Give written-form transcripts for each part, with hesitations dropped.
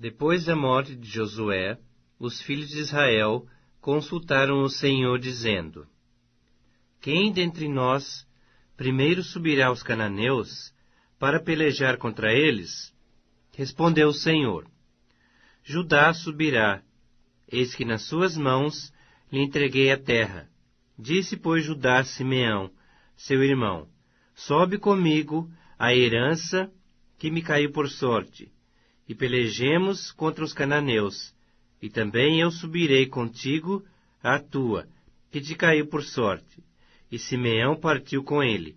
Depois da morte de Josué, os filhos de Israel consultaram o Senhor, dizendo: Quem dentre nós primeiro subirá aos cananeus para pelejar contra eles? Respondeu o Senhor: Judá subirá, eis que nas suas mãos lhe entreguei a terra. Disse, pois, Judá a Simeão, seu irmão: Sobe comigo a herança que me caiu por sorte, e pelejemos contra os cananeus, e também eu subirei contigo a tua, que te caiu por sorte. E Simeão partiu com ele.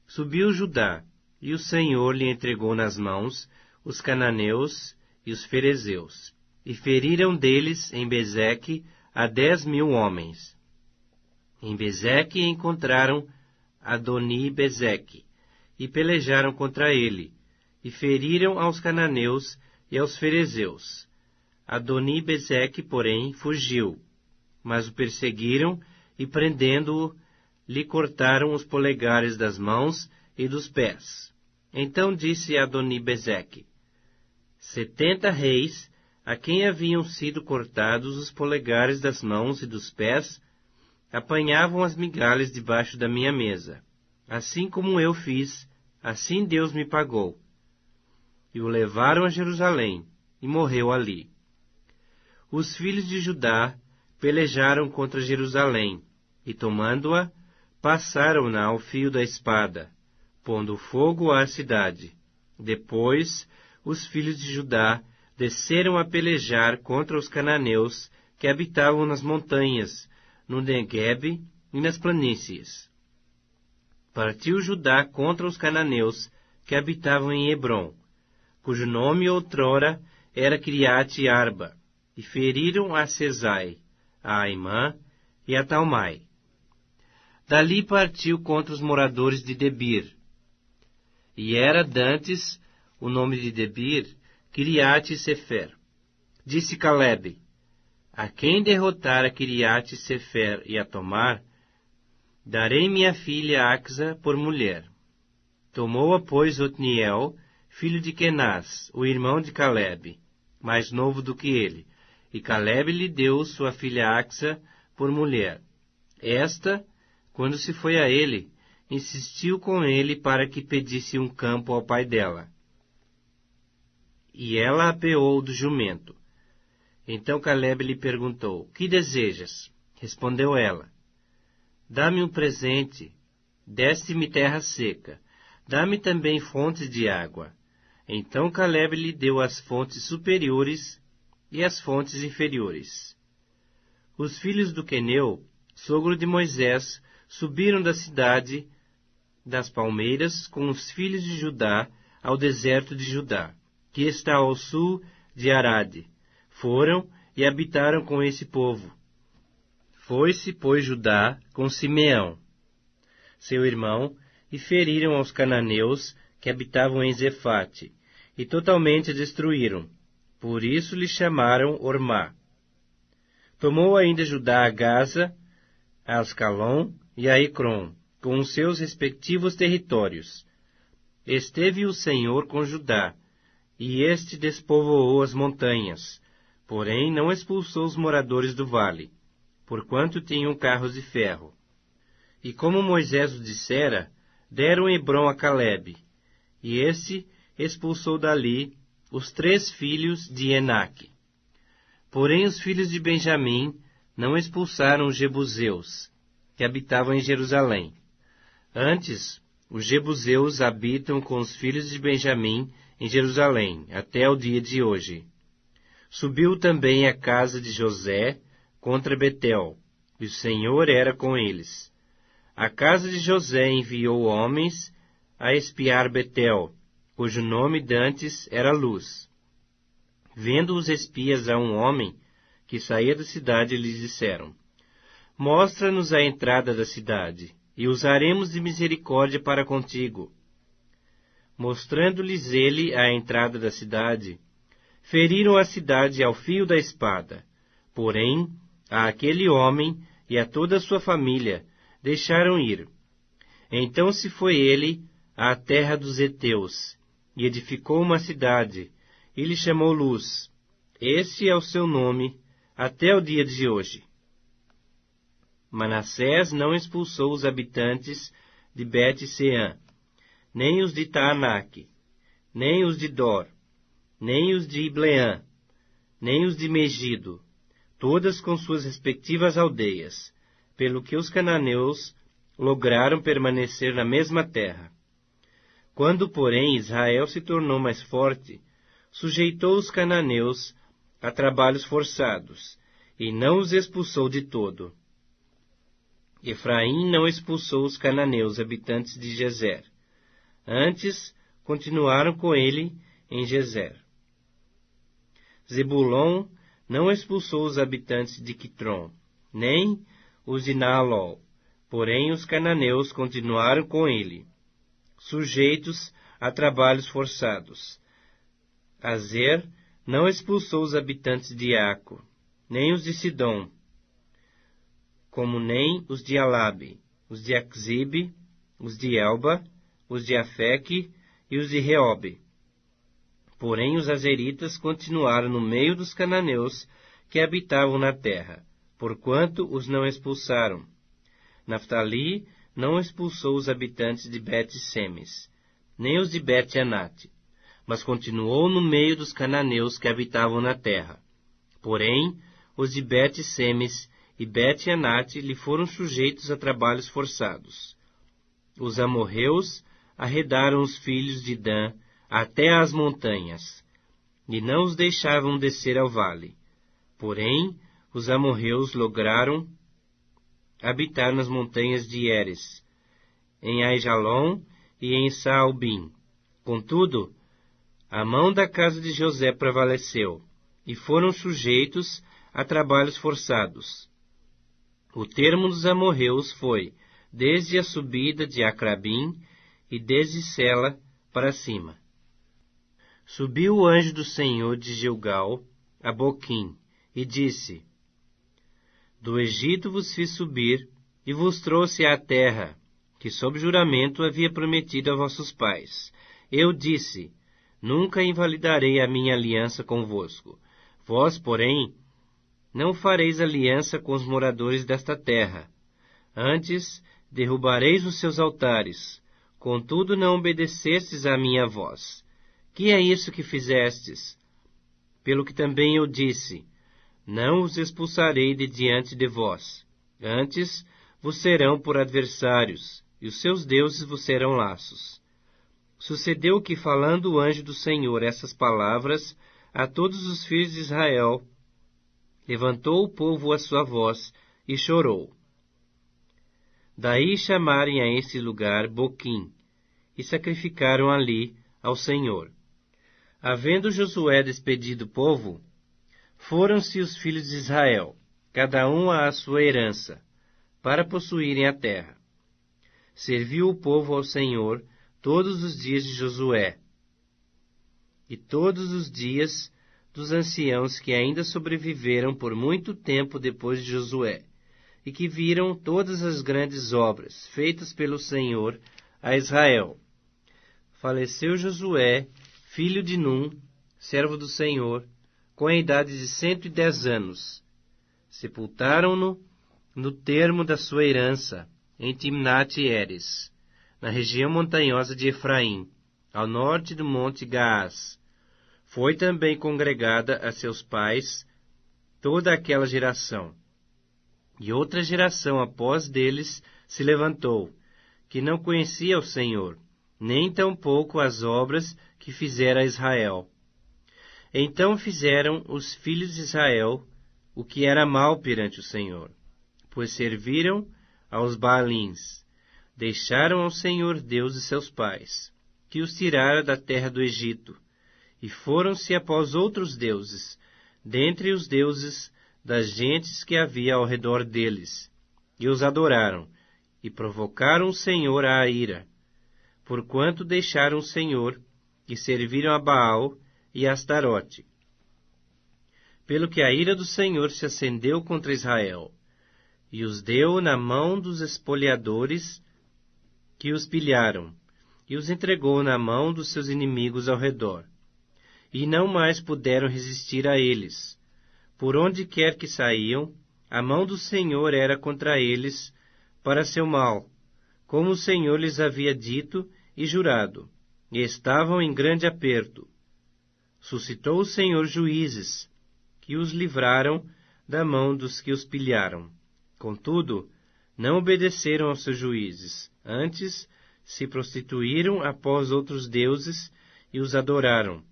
Subiu Judá, e o Senhor lhe entregou nas mãos os cananeus e os ferezeus, e feriram deles em Bezeque a 10.000 homens. Em Bezeque encontraram Adoni-Bezeque, e pelejaram contra ele, e feriram aos cananeus e aos ferezeus. Adoni-Bezeque, porém, fugiu, mas o perseguiram, e prendendo-o, lhe cortaram os polegares das mãos e dos pés. Então disse Adoni-Bezeque: 70 reis, a quem haviam sido cortados os polegares das mãos e dos pés, apanhavam as migalhas debaixo da minha mesa. Assim como eu fiz, assim Deus me pagou. E o levaram a Jerusalém, e morreu ali. Os filhos de Judá pelejaram contra Jerusalém, e tomando-a, passaram-na ao fio da espada, pondo fogo à cidade. Depois, os filhos de Judá desceram a pelejar contra os cananeus que habitavam nas montanhas, no Neguebe e nas planícies. Partiu Judá contra os cananeus que habitavam em Hebrom, cujo nome outrora era Criate Arba, e feriram a Sesai, a Aimã e a Talmai. Dali partiu contra os moradores de Debir, e era dantes o nome de Debir, Kiriate Sefer. Disse Calebe: A quem derrotar a Kiriate Sefer e a tomar, darei minha filha Axa por mulher. Tomou-a, pois, Otniel, filho de Kenaz, o irmão de Calebe, mais novo do que ele, e Calebe lhe deu sua filha Axa por mulher. Esta, quando se foi a ele, insistiu com ele para que pedisse um campo ao pai dela. E ela apeou do jumento. Então Calebe lhe perguntou: Que desejas? Respondeu ela: Dá-me um presente, deste-me terra seca, dá-me também fontes de água. Então Calebe lhe deu as fontes superiores e as fontes inferiores. Os filhos do Queneu, sogro de Moisés, subiram da cidade das palmeiras com os filhos de Judá ao deserto de Judá, que está ao sul de Arade. Foram e habitaram com esse povo. Foi-se, pois, Judá com Simeão, seu irmão, e feriram aos cananeus que habitavam em Zefate, e totalmente destruíram. Por isso lhe chamaram Ormá. Tomou ainda Judá a Gaza, a Ascalon e a Ecrom, com os seus respectivos territórios. Esteve o Senhor com Judá, e este despovoou as montanhas, porém não expulsou os moradores do vale, porquanto tinham carros de ferro. E como Moisés o dissera, deram Hebrom a Calebe, e este expulsou dali os 3 filhos de Enaque. Porém os filhos de Benjamim não expulsaram os jebuseus, que habitavam em Jerusalém. Antes, os jebuseus habitam com os filhos de Benjamim em Jerusalém, até o dia de hoje. Subiu também a casa de José contra Betel, e o Senhor era com eles. A casa de José enviou homens a espiar Betel, cujo nome dantes era Luz. Vendo os espias a um homem que saía da cidade, lhes disseram: Mostra-nos a entrada da cidade, e usaremos de misericórdia para contigo. Mostrando-lhes ele a entrada da cidade, feriram a cidade ao fio da espada. Porém, a aquele homem e a toda a sua família deixaram ir. Então se foi ele à terra dos heteus, e edificou uma cidade, e lhe chamou Luz. Esse é o seu nome até o dia de hoje. Manassés não expulsou os habitantes de Bet-Seã, nem os de Taanaque, nem os de Dor, nem os de Ibleã, nem os de Megido, todas com suas respectivas aldeias, pelo que os cananeus lograram permanecer na mesma terra. Quando, porém, Israel se tornou mais forte, sujeitou os cananeus a trabalhos forçados, e não os expulsou de todo. Efraim não expulsou os cananeus, habitantes de Gezer. Antes, continuaram com ele em Gezer. Zebulon não expulsou os habitantes de Quitron, nem os de Naalol, porém os cananeus continuaram com ele, sujeitos a trabalhos forçados. Azer não expulsou os habitantes de Aco, nem os de Sidom, como nem os de Alabe, os de Axibe, os de Elba, os de Afeque e os de Reobe. Porém os azeritas continuaram no meio dos cananeus que habitavam na terra, porquanto os não expulsaram. Naftali não expulsou os habitantes de Bet-Semes, nem os de Bet-Anate, mas continuou no meio dos cananeus que habitavam na terra. Porém, os de Bet-Semes e Bet-Anate lhe foram sujeitos a trabalhos forçados. Os amorreus arredaram os filhos de Dan até às montanhas, e não os deixavam descer ao vale. Porém, os amorreus lograram habitar nas montanhas de Eres, em Aijalon e em Saalbim. Contudo, a mão da casa de José prevaleceu, e foram sujeitos a trabalhos forçados. O termo dos amorreus foi desde a subida de Acrabim e desde Sela para cima. Subiu o anjo do Senhor de Gilgal a Boquim e disse: Do Egito vos fiz subir e vos trouxe à terra, que sob juramento havia prometido a vossos pais. Eu disse: Nunca invalidarei a minha aliança convosco. Vós, porém, não fareis aliança com os moradores desta terra. Antes, derrubareis os seus altares. Contudo, não obedecestes à minha voz. Que é isso que fizestes? Pelo que também eu disse: Não os expulsarei de diante de vós. Antes, vos serão por adversários, e os seus deuses vos serão laços. Sucedeu que, falando o anjo do Senhor essas palavras a todos os filhos de Israel, levantou o povo a sua voz e chorou. Daí chamarem a esse lugar Boquim, e sacrificaram ali ao Senhor. Havendo Josué despedido o povo, foram-se os filhos de Israel, cada um à sua herança, para possuírem a terra. Serviu o povo ao Senhor todos os dias de Josué, e todos os dias dos anciãos que ainda sobreviveram por muito tempo depois de Josué, e que viram todas as grandes obras feitas pelo Senhor a Israel. Faleceu Josué, filho de Num, servo do Senhor, com a idade de 110 anos. Sepultaram-no no termo da sua herança, em Timnate-Heres, na região montanhosa de Efraim, ao norte do monte Gaás. Foi também congregada a seus pais toda aquela geração. E outra geração após deles se levantou, que não conhecia o Senhor, nem tampouco as obras que fizera Israel. Então fizeram os filhos de Israel o que era mal perante o Senhor, pois serviram aos Baalins, deixaram ao Senhor Deus de seus pais, que os tirara da terra do Egito, e foram-se após outros deuses, dentre os deuses das gentes que havia ao redor deles, e os adoraram, e provocaram o Senhor à ira, porquanto deixaram o Senhor, e serviram a Baal e a Astarote. Pelo que a ira do Senhor se acendeu contra Israel, e os deu na mão dos espoliadores que os pilharam, e os entregou na mão dos seus inimigos ao redor. e não mais puderam resistir a eles. Por onde quer que saíam, a mão do Senhor era contra eles para seu mal, como o Senhor lhes havia dito e jurado, e estavam em grande aperto. Suscitou o Senhor juízes, que os livraram da mão dos que os pilharam. Contudo, não obedeceram aos seus juízes, antes se prostituíram após outros deuses e os adoraram.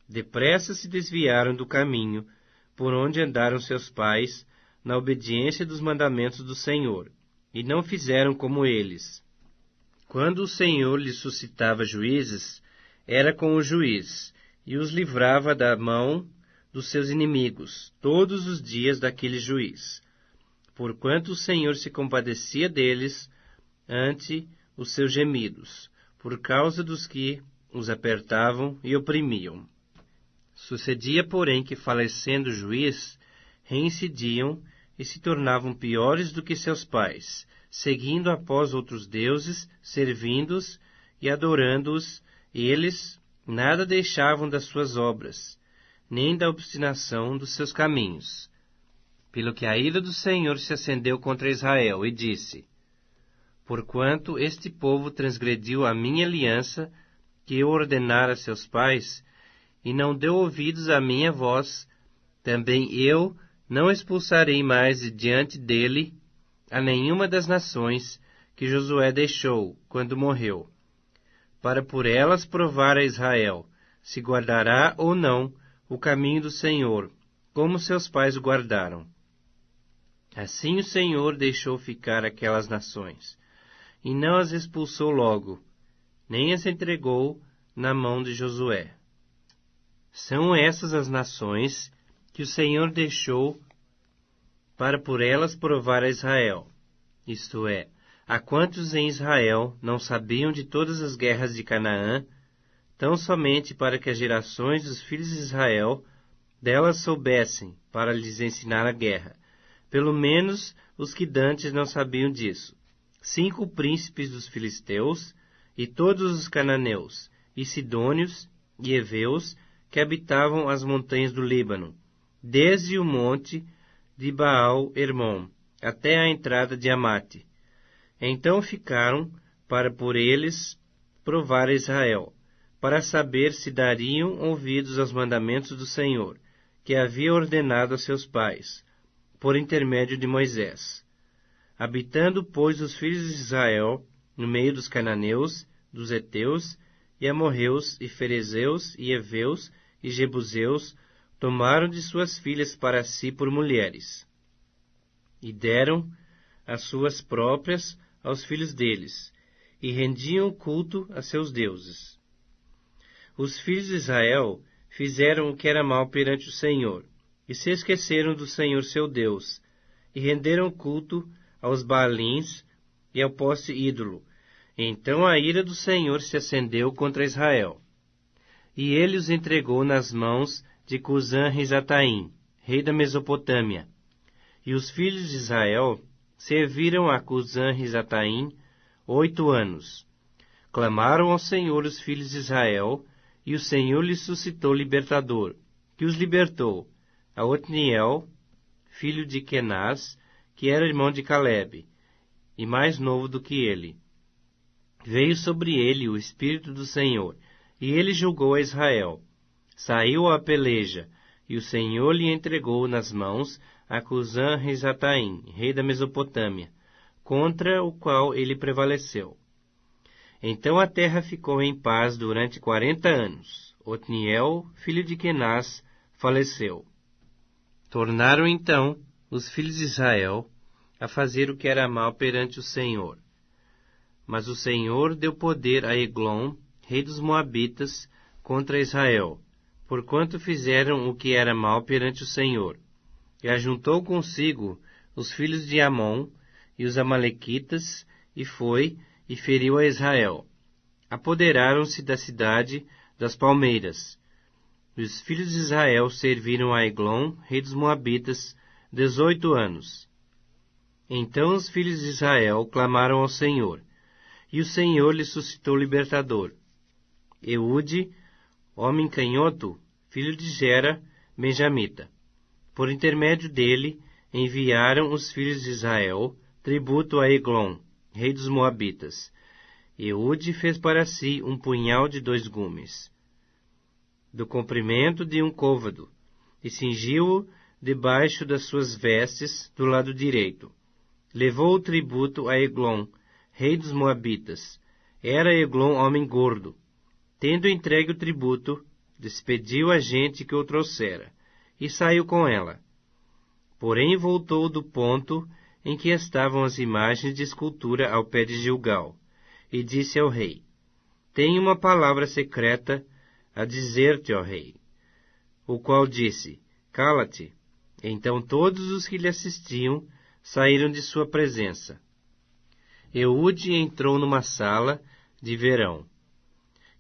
Depressa se desviaram do caminho por onde andaram seus pais, na obediência dos mandamentos do Senhor, e não fizeram como eles. Quando o Senhor lhes suscitava juízes, era com o juiz, e os livrava da mão dos seus inimigos, todos os dias daquele juiz. Porquanto o Senhor se compadecia deles ante os seus gemidos, por causa dos que os apertavam e oprimiam. Sucedia, porém, que, falecendo o juiz, reincidiam e se tornavam piores do que seus pais, seguindo após outros deuses, servindo-os e adorando-os. Eles nada deixavam das suas obras, nem da obstinação dos seus caminhos. Pelo que a ira do Senhor se acendeu contra Israel, e disse: Porquanto este povo transgrediu a minha aliança, que eu ordenara a seus pais, e não deu ouvidos à minha voz, também eu não expulsarei mais de diante dele a nenhuma das nações que Josué deixou quando morreu, para por elas provar a Israel se guardará ou não o caminho do Senhor, como seus pais o guardaram. Assim o Senhor deixou ficar aquelas nações, e não as expulsou logo, nem as entregou na mão de Josué. São essas as nações que o Senhor deixou para por elas provar a Israel, isto é, a quantos em Israel não sabiam de todas as guerras de Canaã, tão somente para que as gerações dos filhos de Israel delas soubessem, para lhes ensinar a guerra, pelo menos os que dantes não sabiam disso. 5 príncipes dos filisteus, e todos os cananeus, e sidônios, e heveus, que habitavam as montanhas do Líbano, desde o monte de Baal-Hermon até a entrada de Amate. Então ficaram para por eles provar a Israel, para saber se dariam ouvidos aos mandamentos do Senhor, que havia ordenado a seus pais, por intermédio de Moisés. Habitando, pois, os filhos de Israel no meio dos cananeus, dos heteus, e amorreus, e ferezeus, e heveus, e jebuseus, tomaram de suas filhas para si por mulheres, e deram as suas próprias aos filhos deles, e rendiam culto a seus deuses. Os filhos de Israel fizeram o que era mal perante o Senhor, e se esqueceram do Senhor seu Deus, e renderam culto aos Baalins e ao poste ídolo. Então a ira do Senhor se acendeu contra Israel, e ele os entregou nas mãos de Cusã-Risataim, rei da Mesopotâmia. E os filhos de Israel serviram a Cusã-Risataim 8 anos. Clamaram ao Senhor os filhos de Israel, e o Senhor lhes suscitou libertador, que os libertou, a Otniel, filho de Kenaz, que era irmão de Calebe, e mais novo do que ele. Veio sobre ele o Espírito do Senhor, e ele julgou a Israel. Saiu à peleja, e o Senhor lhe entregou nas mãos a Cusã-Risataim, rei da Mesopotâmia, contra o qual ele prevaleceu. Então a terra ficou em paz durante 40 anos. Otniel, filho de Kenaz, faleceu. Tornaram então os filhos de Israel a fazer o que era mal perante o Senhor. Mas o Senhor deu poder a Eglon, rei dos Moabitas, contra Israel, porquanto fizeram o que era mal perante o Senhor. E ajuntou consigo os filhos de Amon e os amalequitas, e foi e feriu a Israel. Apoderaram-se da cidade das palmeiras. Os filhos de Israel serviram a Eglon, rei dos Moabitas, 18 anos. Então os filhos de Israel clamaram ao Senhor, e o Senhor lhe suscitou libertador. Eude, homem canhoto, filho de Gera, benjamita. Por intermédio dele, enviaram os filhos de Israel tributo a Eglon, rei dos Moabitas. Eude fez para si um punhal de 2 gumes, do comprimento de 1 côvado, e cingiu-o debaixo das suas vestes do lado direito. Levou o tributo a Eglon, rei dos Moabitas. Era Eglon homem gordo. Tendo entregue o tributo, despediu a gente que o trouxera, e saiu com ela. Porém voltou do ponto em que estavam as imagens de escultura ao pé de Gilgal, e disse ao rei: Tenho uma palavra secreta a dizer-te, ó rei. O qual disse: Cala-te. Então todos os que lhe assistiam saíram de sua presença. Eude entrou numa sala de verão,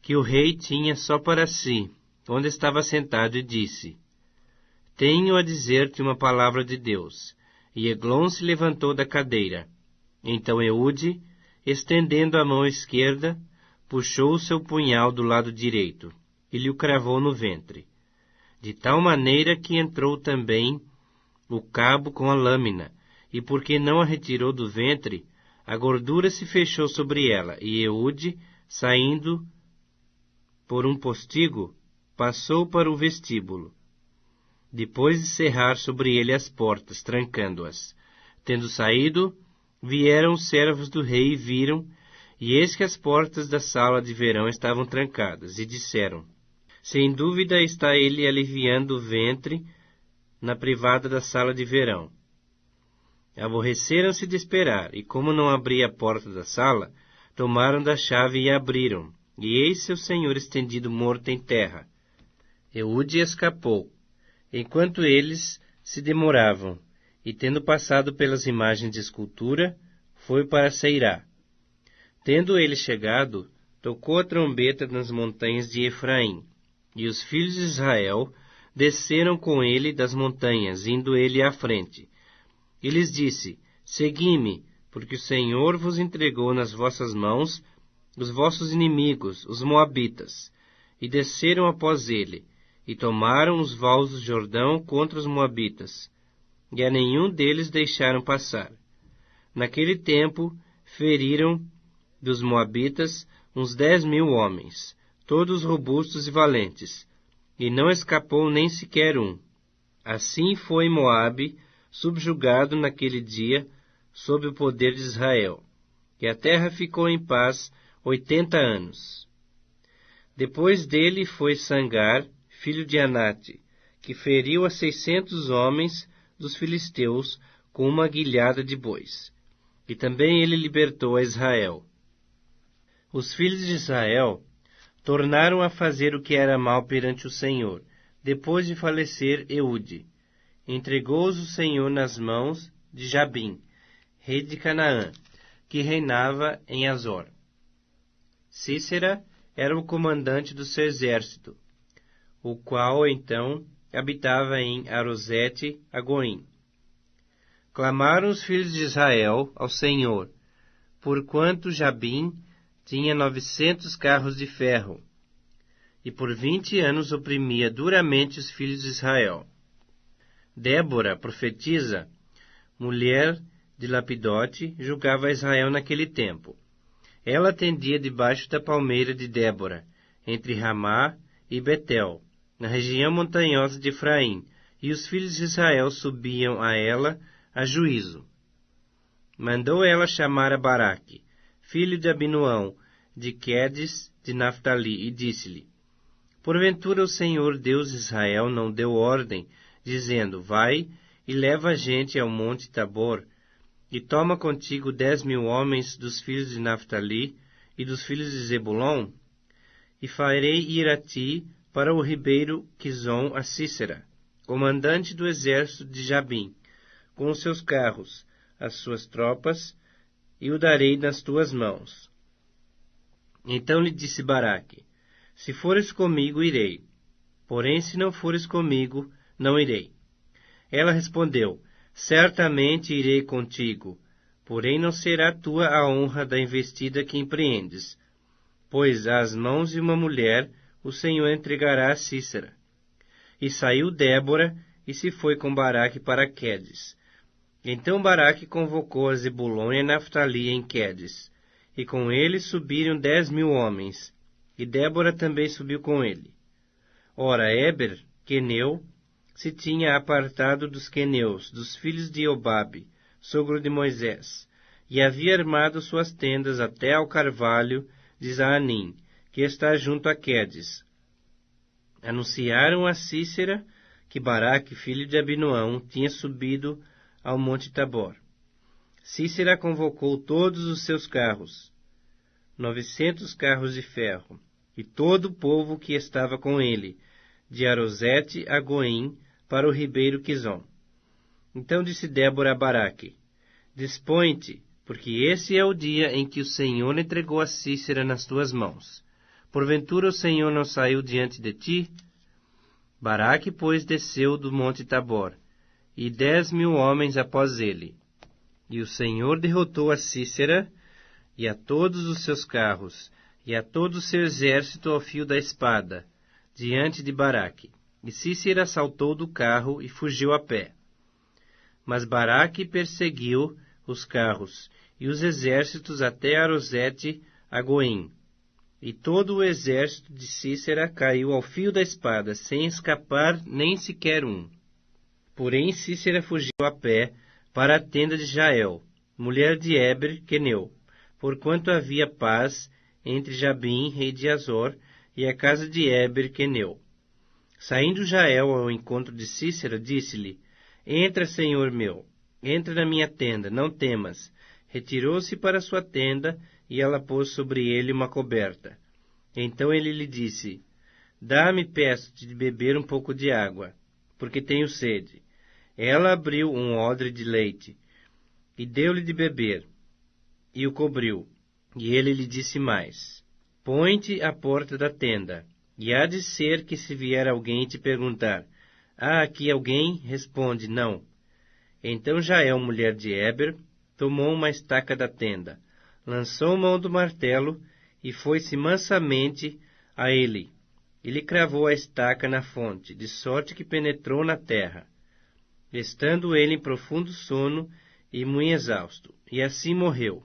que o rei tinha só para si, onde estava sentado, e disse: Tenho a dizer-te uma palavra de Deus. E Eglon se levantou da cadeira. Então Eude, estendendo a mão esquerda, puxou o seu punhal do lado direito, e lhe o cravou no ventre, de tal maneira que entrou também o cabo com a lâmina, e porque não a retirou do ventre, a gordura se fechou sobre ela, e Eude, saindo por um postigo, passou para o vestíbulo, depois de cerrar sobre ele as portas, trancando-as. Tendo saído, vieram os servos do rei e viram, e eis que as portas da sala de verão estavam trancadas, e disseram: Sem dúvida está ele aliviando o ventre na privada da sala de verão. Aborreceram-se de esperar, e como não abria a porta da sala, tomaram da chave e a abriram, e eis seu senhor estendido morto em terra. Eude escapou, enquanto eles se demoravam, e tendo passado pelas imagens de escultura, foi para Seirá. Tendo ele chegado, tocou a trombeta nas montanhas de Efraim, e os filhos de Israel desceram com ele das montanhas, indo ele à frente. E lhes disse: Segui-me, porque o Senhor vos entregou nas vossas mãos os vossos inimigos, os moabitas. E desceram após ele, e tomaram os vales do Jordão contra os moabitas, e a nenhum deles deixaram passar. Naquele tempo feriram dos moabitas uns 10.000 homens, todos robustos e valentes, e não escapou nem sequer um. Assim foi Moabe subjugado naquele dia sob o poder de Israel, e a terra ficou em paz 80 anos. Depois dele foi Sangar, filho de Anate, que feriu a 600 homens dos filisteus com uma guilhada de bois. E também ele libertou a Israel. Os filhos de Israel tornaram a fazer o que era mal perante o Senhor, depois de falecer Eude. Entregou-os o Senhor nas mãos de Jabim, rei de Canaã, que reinava em Azor. Cícera era o comandante do seu exército, o qual então habitava em Arosete-Agoim. Clamaram os filhos de Israel ao Senhor, porquanto Jabim tinha 900 carros de ferro, e por 20 anos oprimia duramente os filhos de Israel. Débora, profetisa, mulher de Lapidote, julgava Israel naquele tempo. Ela atendia debaixo da palmeira de Débora, entre Ramá e Betel, na região montanhosa de Efraim, e os filhos de Israel subiam a ela a juízo. Mandou ela chamar a Baraque, filho de Abinoão, de Quedes, de Naftali, e disse-lhe: Porventura o Senhor Deus de Israel não deu ordem, dizendo: Vai e leva a gente ao monte Tabor, e toma contigo 10.000 homens dos filhos de Naftali e dos filhos de Zebulon, e farei ir a ti para o ribeiro Quizon a Cícera, comandante do exército de Jabim, com os seus carros, as suas tropas, e o darei nas tuas mãos. Então lhe disse Baraque: Se fores comigo, irei. Porém, se não fores comigo, não irei. Ela respondeu: Certamente irei contigo, porém não será tua a honra da investida que empreendes, pois às mãos de uma mulher o Senhor entregará a Cícera. E saiu Débora e se foi com Baraque para Quedes. Então Baraque convocou a Zebulon e a Naftali em Quedes, e com ele subiram 10.000 homens, e Débora também subiu com ele. Ora, Éber, queneu, se tinha apartado dos queneus, dos filhos de Eobabe, sogro de Moisés, e havia armado suas tendas até ao carvalho de Zaanim, que está junto a Quedes. Anunciaram a Sísera que Baraque, filho de Abinoão, tinha subido ao monte Tabor. Sísera convocou todos os seus carros, 900 carros de ferro, e todo o povo que estava com ele, de Arosete a Goim, para o ribeiro Quizon. Então disse Débora a Baraque: Dispõe-te, porque esse é o dia em que o Senhor entregou a Sísera nas tuas mãos. Porventura o Senhor não saiu diante de ti? Baraque, pois, desceu do monte Tabor, e 10.000 homens após ele. E o Senhor derrotou a Sísera, e a todos os seus carros, e a todo o seu exército ao fio da espada, diante de Baraque. E Sísera saltou do carro e fugiu a pé. Mas Baraque perseguiu os carros e os exércitos até Arosete a Goim. E todo o exército de Sísera caiu ao fio da espada, sem escapar nem sequer um. Porém Sísera fugiu a pé para a tenda de Jael, mulher de Éber, queneu, porquanto havia paz entre Jabim, rei de Azor, e a casa de Éber, queneu. Saindo Jael ao encontro de Sísera, disse-lhe: Entra, senhor meu, entra na minha tenda, não temas. Retirou-se para sua tenda, e ela pôs sobre ele uma coberta. Então ele lhe disse: Dá-me, peço-te, de beber um pouco de água, porque tenho sede. Ela abriu um odre de leite, e deu-lhe de beber, e o cobriu. E ele lhe disse mais: Põe-te à porta da tenda, e há de ser que se vier alguém te perguntar: Há aqui alguém? Responde: Não. Então Jael, mulher de Éber, tomou uma estaca da tenda, lançou mão do martelo e foi-se mansamente a ele. E lhe cravou a estaca na fonte, de sorte que penetrou na terra, estando ele em profundo sono e muito exausto, e assim morreu.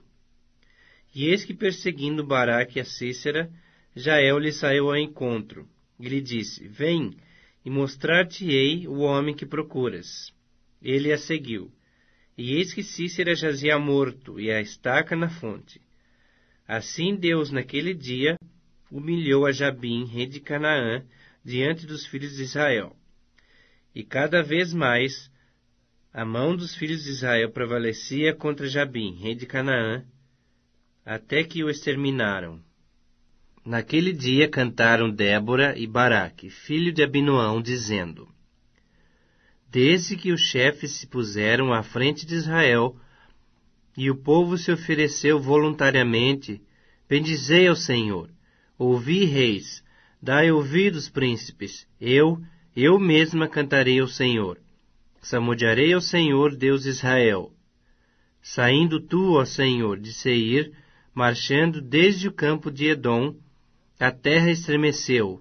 E eis que, perseguindo Baraque a Sísera, Jael lhe saiu ao encontro, e lhe disse: Vem, e mostrar-te-ei o homem que procuras. Ele a seguiu. E eis que Sísera jazia morto, e a estaca na fonte. Assim Deus, naquele dia, humilhou a Jabim, rei de Canaã, diante dos filhos de Israel. E cada vez mais a mão dos filhos de Israel prevalecia contra Jabim, rei de Canaã, até que o exterminaram. Naquele dia cantaram Débora e Baraque, filho de Abinoão, dizendo: Desde que os chefes se puseram à frente de Israel, e o povo se ofereceu voluntariamente, bendizei ao Senhor. Ouvi, reis, dai ouvidos, príncipes. Eu mesma cantarei ao Senhor. Salmodiarei ao Senhor, Deus de Israel. Saindo tu, ó Senhor, de Seir, marchando desde o campo de Edom, a terra estremeceu,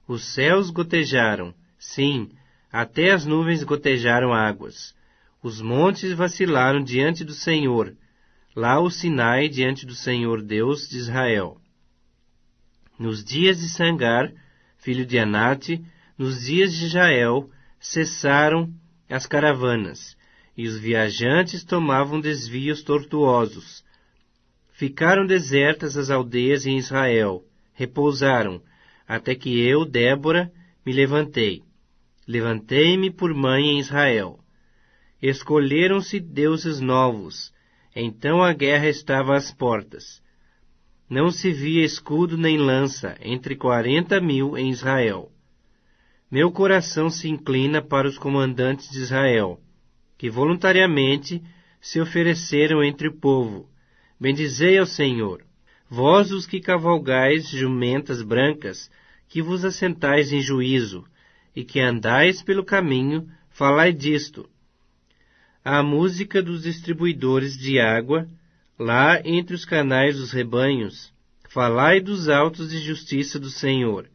os céus gotejaram, sim, até as nuvens gotejaram águas. Os montes vacilaram diante do Senhor, lá o Sinai diante do Senhor Deus de Israel. Nos dias de Sangar, filho de Anate, nos dias de Jael, cessaram as caravanas, e os viajantes tomavam desvios tortuosos. Ficaram desertas as aldeias em Israel, repousaram, até que eu, Débora, me levantei. Levantei-me por mãe em Israel. Escolheram-se deuses novos. Então a guerra estava às portas. Não se via escudo nem lança entre 40.000 em Israel. Meu coração se inclina para os comandantes de Israel, que voluntariamente se ofereceram entre o povo. Bendizei ao Senhor. Vós os que cavalgais jumentas brancas, que vos assentais em juízo, e que andais pelo caminho, falai disto. A música dos distribuidores de água, lá entre os canais dos rebanhos, falai dos autos de justiça do Senhor.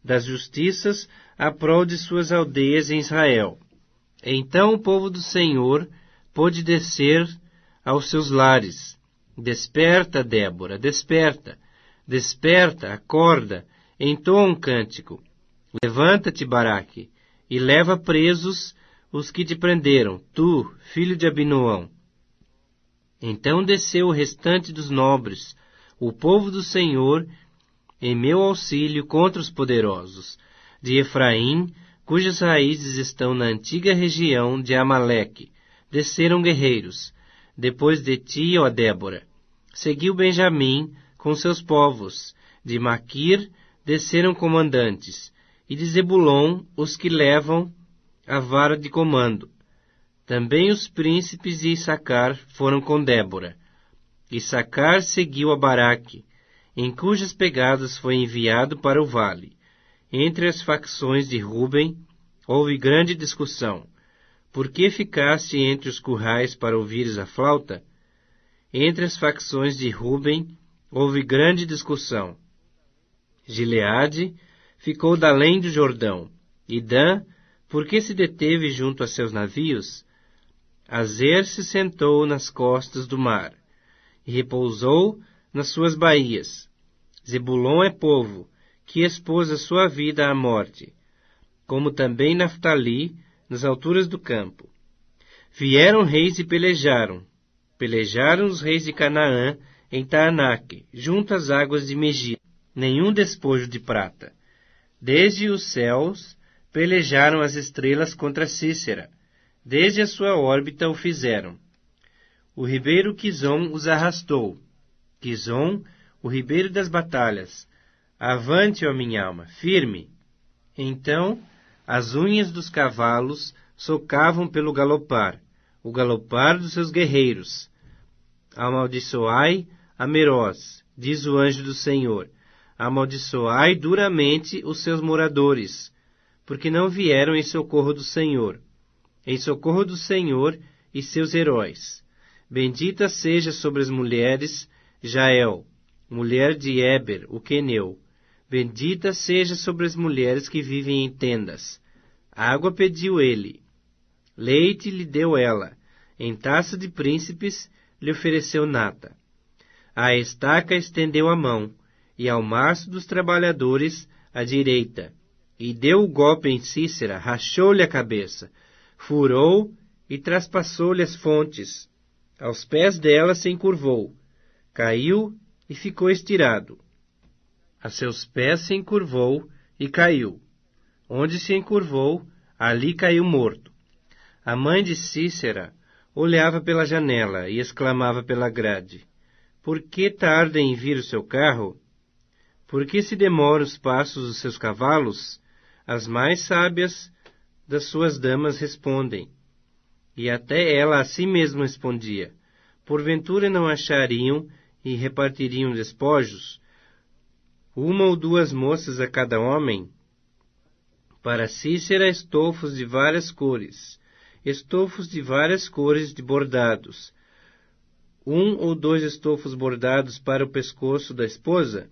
das justiças à prol de suas aldeias em Israel. Então o povo do Senhor pôde descer aos seus lares. Desperta, Débora, desperta, desperta, acorda, entoa um cântico. Levanta-te, Baraque, e leva presos os que te prenderam, tu, filho de Abinoão. Então desceu o restante dos nobres, o povo do Senhor, em meu auxílio contra os poderosos, de Efraim, cujas raízes estão na antiga região de Amaleque. Desceram guerreiros, depois de ti, ó Débora. Seguiu Benjamim com seus povos, de Maquir desceram comandantes, e de Zebulon os que levam a vara de comando. Também os príncipes de Issacar foram com Débora. Issacar seguiu a Baraque, em cujas pegadas foi enviado para o vale. Entre as facções de Ruben houve grande discussão. Por que ficaste entre os currais para ouvires a flauta? Entre as facções de Ruben houve grande discussão. Gileade ficou da além do Jordão, e Dan, por que se deteve junto a seus navios? Azer se sentou nas costas do mar, e repousou nas suas baías. Zebulon é povo, que expôs a sua vida à morte, como também Naftali, nas alturas do campo. Vieram reis e pelejaram. Pelejaram os reis de Canaã em Taanaque, junto às águas de Megiddo. Nenhum despojo de prata. Desde os céus pelejaram as estrelas contra Cícera. Desde a sua órbita o fizeram. O ribeiro Quizon os arrastou. Quizon, o ribeiro das batalhas. Avante, ó minha alma, firme. Então as unhas dos cavalos socavam pelo galopar, o galopar dos seus guerreiros. Amaldiçoai a Meroz, diz o anjo do Senhor. Amaldiçoai duramente os seus moradores, porque não vieram em socorro do Senhor e seus heróis. Bendita seja sobre as mulheres Jael, mulher de Éber, o queneu. Bendita seja sobre as mulheres que vivem em tendas. Água pediu ele, leite lhe deu ela, em taça de príncipes lhe ofereceu nata. À estaca estendeu a mão, e ao maço dos trabalhadores a direita, e deu o golpe em Cícera, rachou-lhe a cabeça, furou e traspassou-lhe as fontes. Aos pés dela se encurvou, caiu e ficou estirado. A seus pés se encurvou e caiu. Onde se encurvou, ali caiu morto. A mãe de Cícera olhava pela janela e exclamava pela grade: Por que tarda em vir o seu carro? Por que se demoram os passos dos seus cavalos? As mais sábias das suas damas respondem. E até ela a si mesma respondia: Porventura não achariam e repartiriam despojos? Uma ou duas moças a cada homem? Para Cícera estofos de várias cores de bordados. 1 ou 2 estofos bordados para o pescoço da esposa?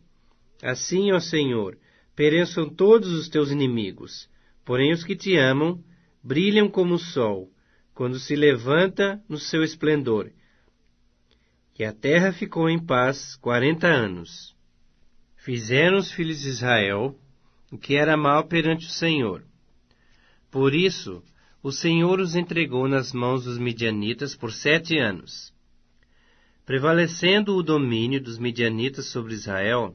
Assim, ó Senhor, pereçam todos os teus inimigos. Porém os que te amam brilham como o sol, quando se levanta no seu esplendor. E a terra ficou em paz 40 anos. Fizeram os filhos de Israel o que era mal perante o Senhor. Por isso, o Senhor os entregou nas mãos dos midianitas por 7 anos. Prevalecendo o domínio dos midianitas sobre Israel,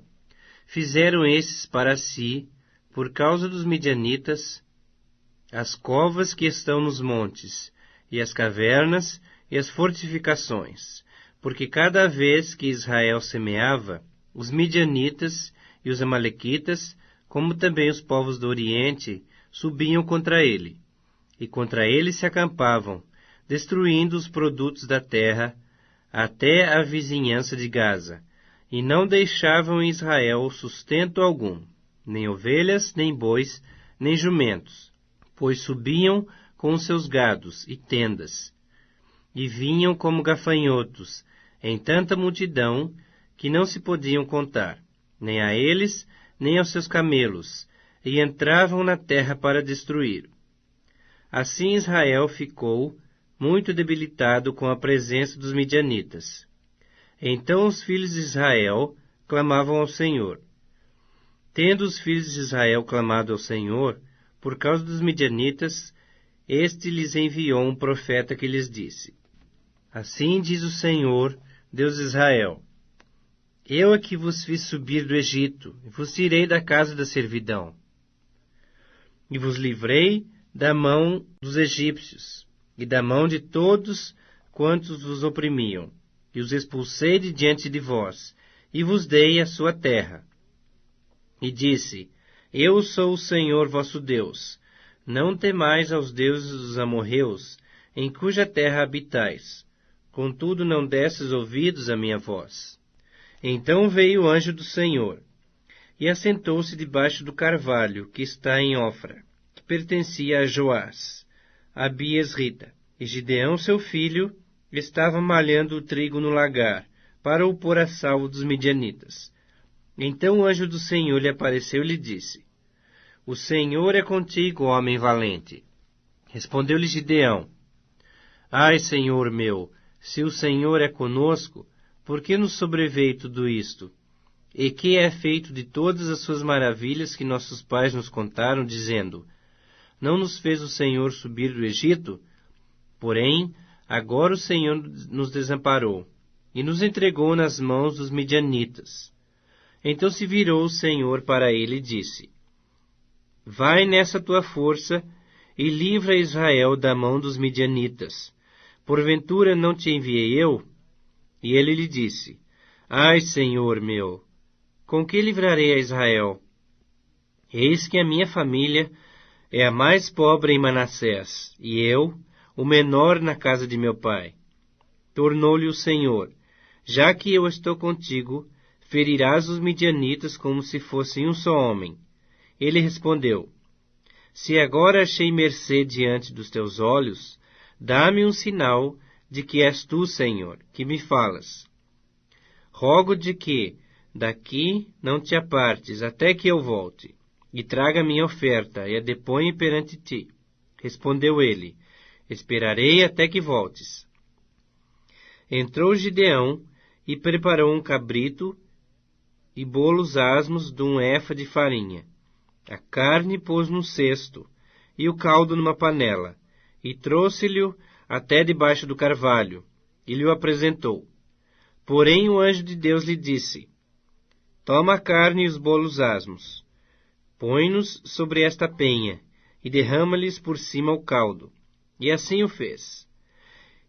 fizeram esses para si, por causa dos midianitas, as covas que estão nos montes, e as cavernas e as fortificações, porque cada vez que Israel semeava, os midianitas e os amalequitas, como também os povos do Oriente, subiam contra ele, e contra ele se acampavam, destruindo os produtos da terra até a vizinhança de Gaza, e não deixavam em Israel sustento algum, nem ovelhas, nem bois, nem jumentos, pois subiam com os seus gados e tendas, e vinham como gafanhotos, em tanta multidão, que não se podiam contar, nem a eles, nem aos seus camelos. e entravam na terra para destruir. Assim Israel ficou muito debilitado com a presença dos midianitas. Então os filhos de Israel clamavam ao Senhor. Tendo os filhos de Israel clamado ao Senhor, por causa dos midianitas, este lhes enviou um profeta que lhes disse: Assim diz o Senhor, Deus de Israel: Eu é que vos fiz subir do Egito, e vos tirei da casa da servidão, e vos livrei da mão dos egípcios, e da mão de todos quantos vos oprimiam, e os expulsei de diante de vós, e vos dei a sua terra. E disse: Eu sou o Senhor vosso Deus. Não temais aos deuses dos amorreus, em cuja terra habitais. Contudo não desses ouvidos à minha voz. Então veio o anjo do Senhor, e assentou-se debaixo do carvalho que está em Ofra, que pertencia a Joás, a Abiesrita. E Gideão, seu filho, estava malhando o trigo no lagar, para o pôr a salvo dos midianitas. Então o anjo do Senhor lhe apareceu e lhe disse: O Senhor é contigo, homem valente. Respondeu-lhe Gideão: Ai, Senhor meu, se o Senhor é conosco, por que nos sobreveio tudo isto? E que é feito de todas as suas maravilhas que nossos pais nos contaram, dizendo: Não nos fez o Senhor subir do Egito? Porém, agora o Senhor nos desamparou, e nos entregou nas mãos dos midianitas. Então se virou o Senhor para ele e disse: Vai nessa tua força e livra Israel da mão dos midianitas. Porventura não te enviei eu? E ele lhe disse: Ai, Senhor meu, com que livrarei a Israel? Eis que a minha família é a mais pobre em Manassés, e eu, o menor na casa de meu pai. Tornou-lhe o Senhor: Já que eu estou contigo, ferirás os midianitas como se fossem um só homem. Ele respondeu: Se agora achei mercê diante dos teus olhos, dá-me um sinal de que és tu, Senhor, que me falas. Rogo-te que daqui não te apartes até que eu volte, e traga minha oferta e a deponha perante ti. Respondeu ele: Esperarei até que voltes. Entrou Gideão e preparou um cabrito e bolos asmos de um efa de farinha. A carne pôs num cesto, e o caldo numa panela, e trouxe-lhe até debaixo do carvalho, e lhe o apresentou. Porém o anjo de Deus lhe disse: Toma a carne e os bolos asmos, põe-nos sobre esta penha, e derrama-lhes por cima o caldo. E assim o fez.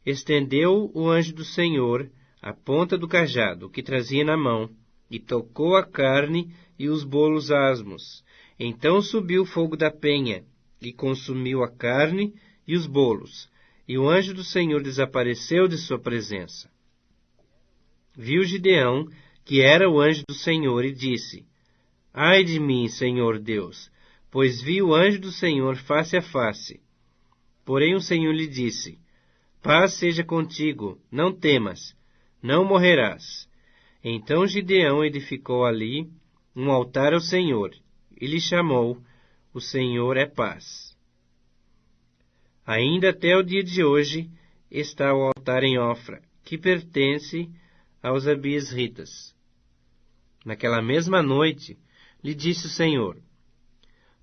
Estendeu o anjo do Senhor a ponta do cajado que trazia na mão, e tocou a carne e os bolos asmos. Então subiu o fogo da penha, e consumiu a carne e os bolos, e o anjo do Senhor desapareceu de sua presença. Viu Gideão que era o anjo do Senhor, e disse: Ai de mim, Senhor Deus, pois vi o anjo do Senhor face a face. Porém o Senhor lhe disse: Paz seja contigo, não temas, não morrerás. Então Gideão edificou ali um altar ao Senhor, e lhe chamou: O Senhor é paz. Ainda até o dia de hoje está o altar em Ofra, que pertence aos Abiesritas. Naquela mesma noite, lhe disse o Senhor: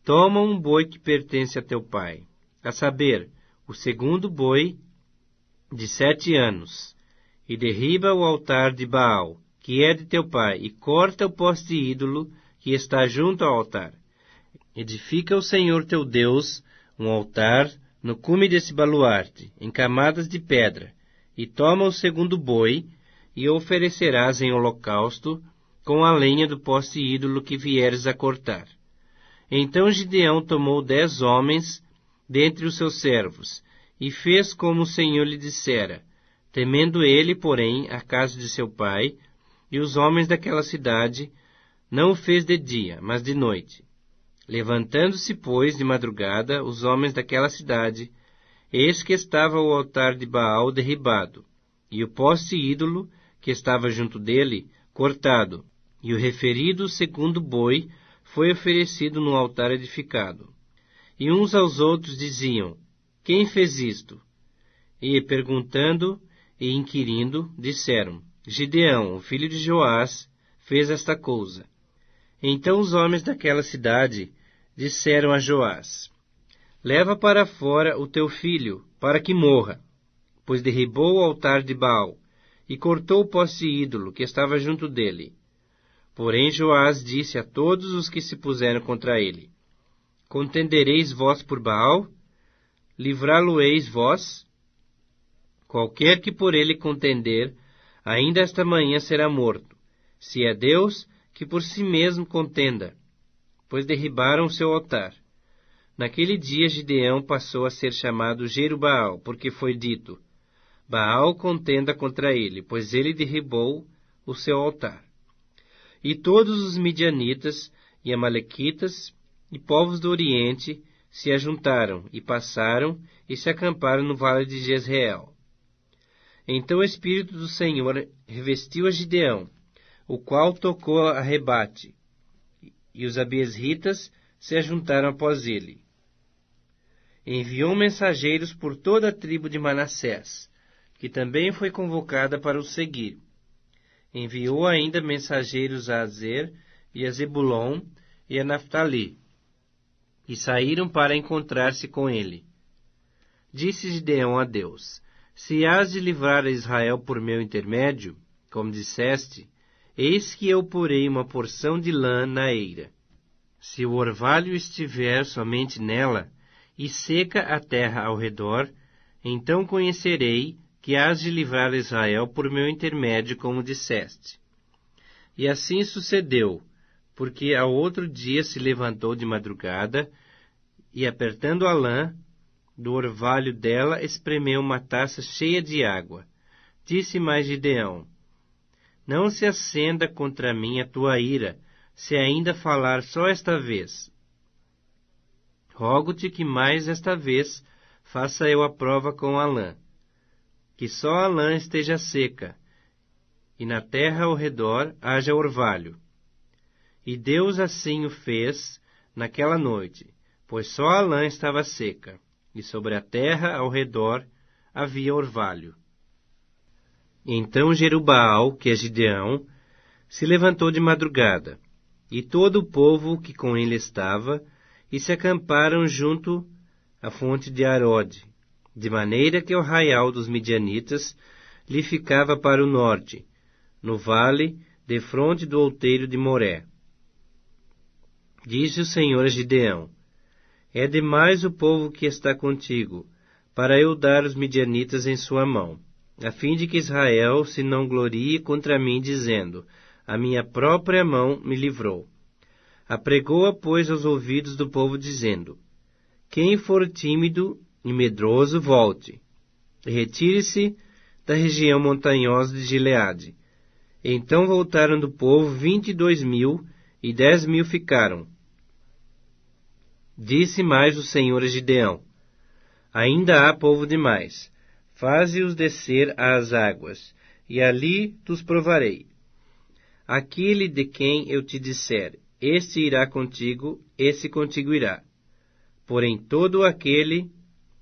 Toma um boi que pertence a teu pai, a saber, o segundo boi de 7 anos, e derriba o altar de Baal, que é de teu pai, e corta o poste ídolo que está junto ao altar. Edifica o Senhor teu Deus um altar no cume desse baluarte, em camadas de pedra, e toma o segundo boi, e o oferecerás em holocausto com a lenha do poste ídolo que vieres a cortar. Então Gideão tomou 10 homens dentre os seus servos, e fez como o Senhor lhe dissera, temendo ele, porém, a casa de seu pai, e os homens daquela cidade, não o fez de dia, mas de noite. Levantando-se, pois, de madrugada, os homens daquela cidade, eis que estava o altar de Baal derribado, e o poste ídolo, que estava junto dele, cortado, e o referido segundo boi foi oferecido no altar edificado. E uns aos outros diziam: Quem fez isto? E, perguntando e inquirindo, disseram: Gideão, o filho de Joás, fez esta coisa. Então os homens daquela cidade disseram a Joás: Leva para fora o teu filho, para que morra, pois derribou o altar de Baal e cortou o poste ídolo que estava junto dele. Porém Joás disse a todos os que se puseram contra ele: Contendereis vós por Baal? Livrá-lo-eis vós? Qualquer que por ele contender, ainda esta manhã será morto. Se é Deus, que por si mesmo contenda, pois derribaram o seu altar. Naquele dia Gideão passou a ser chamado Jerubaal, porque foi dito: Baal contenda contra ele, pois ele derribou o seu altar. E todos os midianitas e amalequitas e povos do Oriente se ajuntaram e passaram e se acamparam no vale de Jezreel. Então o Espírito do Senhor revestiu a Gideão, o qual tocou a rebate, e os abiesritas se ajuntaram após ele. Enviou mensageiros por toda a tribo de Manassés, que também foi convocada para o seguir. Enviou ainda mensageiros a Azer e a Zebulon e a Naftali, e saíram para encontrar-se com ele. Disse Gideão a Deus: Se hás de livrar a Israel por meu intermédio, como disseste, eis que eu porei uma porção de lã na eira. Se o orvalho estiver somente nela, e seca a terra ao redor, então conhecerei que hás de livrar Israel por meu intermédio, como disseste. E assim sucedeu, porque ao outro dia se levantou de madrugada, e apertando a lã, do orvalho dela espremeu uma taça cheia de água. Disse mais Gideão: Não se acenda contra mim a tua ira, se ainda falar só esta vez. Rogo-te que mais esta vez faça eu a prova com a lã, que só a lã esteja seca, e na terra ao redor haja orvalho. E Deus assim o fez naquela noite, pois só a lã estava seca, e sobre a terra ao redor havia orvalho. Então Jerubaal, que é Gideão, se levantou de madrugada, e todo o povo que com ele estava, e se acamparam junto à fonte de Arode, de maneira que o arraial dos midianitas lhe ficava para o norte, no vale, defronte do outeiro de Moré. Disse o Senhor a Gideão: É demais o povo que está contigo, para eu dar os midianitas em sua mão, a fim de que Israel se não glorie contra mim, dizendo: A minha própria mão me livrou. Apregoa, pois, aos ouvidos do povo, dizendo: Quem for tímido e medroso, volte, e retire-se da região montanhosa de Gileade. Então voltaram do povo 22.000, e 10.000 ficaram. Disse mais o Senhor a Gideão: Ainda há povo demais. Faze-os descer às águas, e ali os provarei. Aquele de quem eu te disser: Este irá contigo, esse contigo irá. Porém todo aquele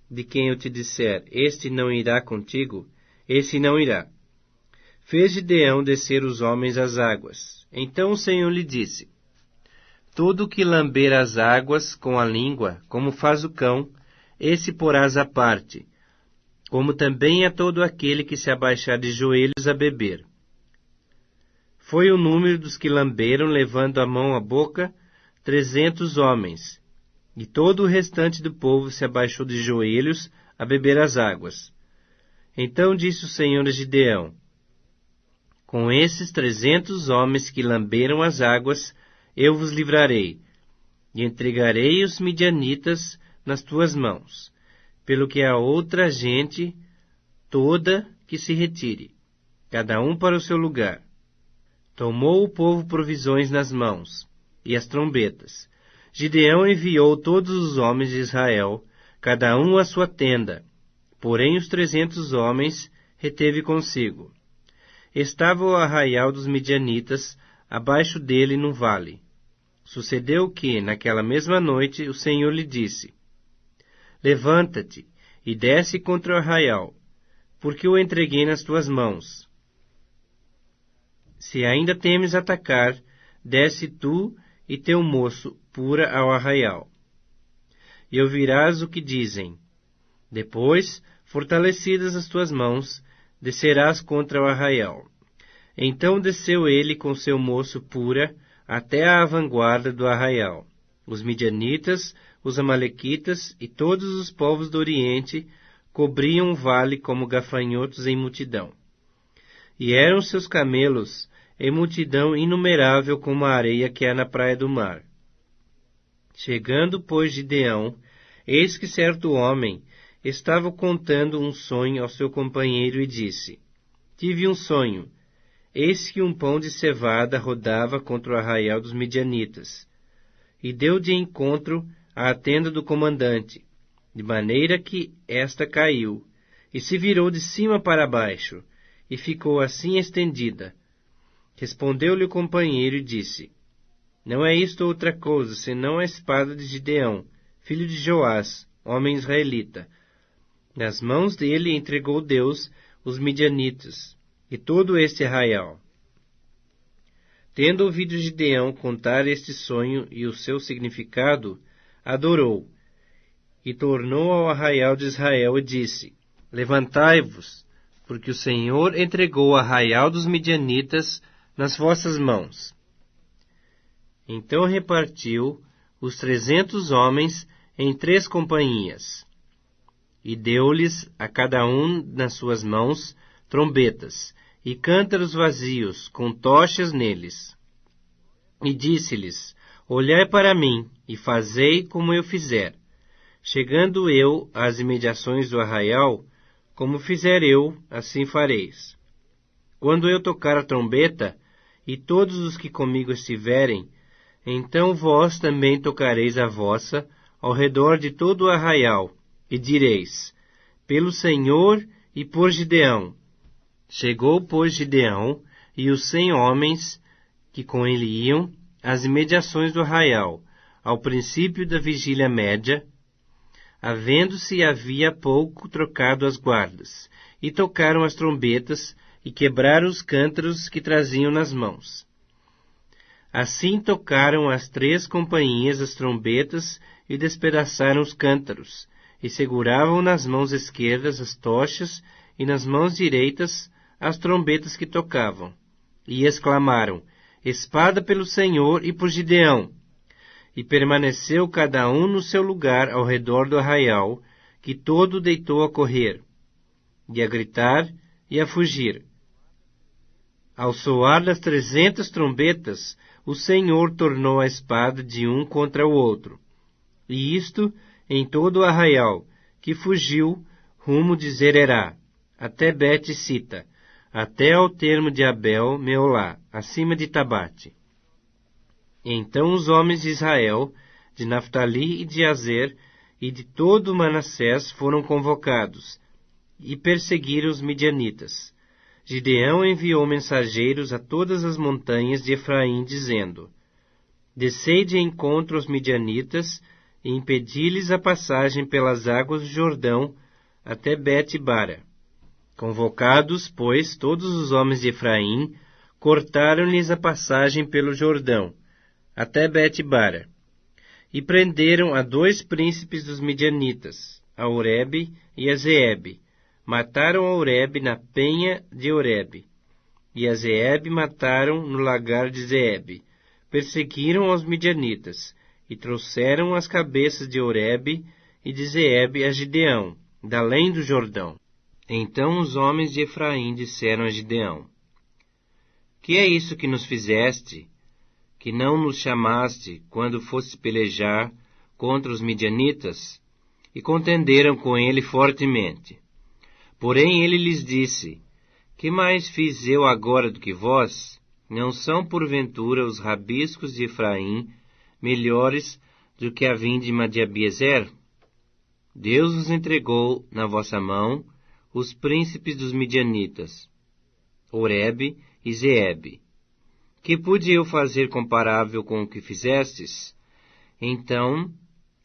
de quem eu te disser: Este não irá contigo, esse não irá. Fez Gideão descer os homens às águas. Então o Senhor lhe disse: Todo que lamber as águas com a língua, como faz o cão, esse porás à parte, como também a todo aquele que se abaixar de joelhos a beber. Foi o número dos que lamberam, levando a mão à boca, 300 homens, e todo o restante do povo se abaixou de joelhos a beber as águas. Então disse o Senhor a Gideão: Com esses 300 homens que lamberam as águas, eu vos livrarei, e entregarei os midianitas nas tuas mãos, pelo que a outra gente toda que se retire, cada um para o seu lugar. Tomou o povo provisões nas mãos, e as trombetas. Gideão enviou todos os homens de Israel, cada um à sua tenda, porém os 300 homens reteve consigo. Estava o arraial dos midianitas abaixo dele no vale. Sucedeu que, naquela mesma noite, o Senhor lhe disse: Levanta-te e desce contra o arraial, porque o entreguei nas tuas mãos. Se ainda temes atacar, desce tu e teu moço pura ao arraial. E ouvirás o que dizem. Depois, fortalecidas as tuas mãos, descerás contra o arraial. Então desceu ele com seu moço pura até à vanguarda do arraial. Os midianitas, os amalequitas e todos os povos do Oriente cobriam o vale como gafanhotos em multidão. E eram seus camelos em multidão inumerável como a areia que há na praia do mar. Chegando, pois, Gideão, eis que certo homem estava contando um sonho ao seu companheiro e disse: Tive um sonho. Eis que um pão de cevada rodava contra o arraial dos midianitas, e deu de encontro à tenda do comandante, de maneira que esta caiu, e se virou de cima para baixo, e ficou assim estendida. Respondeu-lhe o companheiro e disse: Não é isto outra coisa, senão a espada de Gideão, filho de Joás, homem israelita. Nas mãos dele entregou Deus os midianitas, e todo este arraial. Tendo ouvido Gideão contar este sonho e o seu significado, adorou, e tornou ao arraial de Israel e disse: Levantai-vos, porque o Senhor entregou o arraial dos midianitas nas vossas mãos. Então repartiu os 300 homens em 3 companhias, e deu-lhes a cada um nas suas mãos trombetas e cântaros vazios com tochas neles. E disse-lhes: Olhai para mim e fazei como eu fizer. Chegando eu às imediações do arraial, como fizer eu, assim fareis. Quando eu tocar a trombeta, e todos os que comigo estiverem, então vós também tocareis a vossa ao redor de todo o arraial, e direis: Pelo Senhor e por Gideão. Chegou, pois, Gideão e os 100 homens que com ele iam às imediações do arraial, ao princípio da vigília média, havendo-se havia pouco trocado as guardas, e tocaram as trombetas e quebraram os cântaros que traziam nas mãos. Assim tocaram as 3 companhias as trombetas e despedaçaram os cântaros, e seguravam nas mãos esquerdas as tochas e nas mãos direitas as trombetas que tocavam. E exclamaram: Espada pelo Senhor e por Gideão! E permaneceu cada um no seu lugar ao redor do arraial, que todo deitou a correr, e a gritar e a fugir. Ao soar das 300 trombetas, o Senhor tornou a espada de um contra o outro. E isto em todo o arraial, que fugiu rumo de Zererá, até Bet-Sita, até ao termo de Abel-Meolá, acima de Tabate. Então os homens de Israel, de Naftali e de Azer, e de todo Manassés foram convocados, e perseguiram os midianitas. Gideão enviou mensageiros a todas as montanhas de Efraim, dizendo: Descei de encontro aos midianitas, e impedi-lhes a passagem pelas águas do Jordão até Bet-Bara. Convocados, pois, todos os homens de Efraim, cortaram-lhes a passagem pelo Jordão, até Bet-Bara, e prenderam a 2 príncipes dos midianitas, a Oreb e a Zeeb. Mataram a Oreb na penha de Oreb, e a Zeeb mataram no lagar de Zeeb. Perseguiram aos midianitas, e trouxeram as cabeças de Oreb e de Zeeb a Gideão, da além do Jordão. Então os homens de Efraim disseram a Gideão: Que é isso que nos fizeste, que não nos chamaste quando foste pelejar contra os midianitas? E contenderam com ele fortemente. Porém ele lhes disse: Que mais fiz eu agora do que vós? Não são porventura os rabiscos de Efraim melhores do que a vindima de Abiezer? Deus os entregou na vossa mão os príncipes dos midianitas, Oreb e Zeeb. Que pude eu fazer comparável com o que fizestes? Então,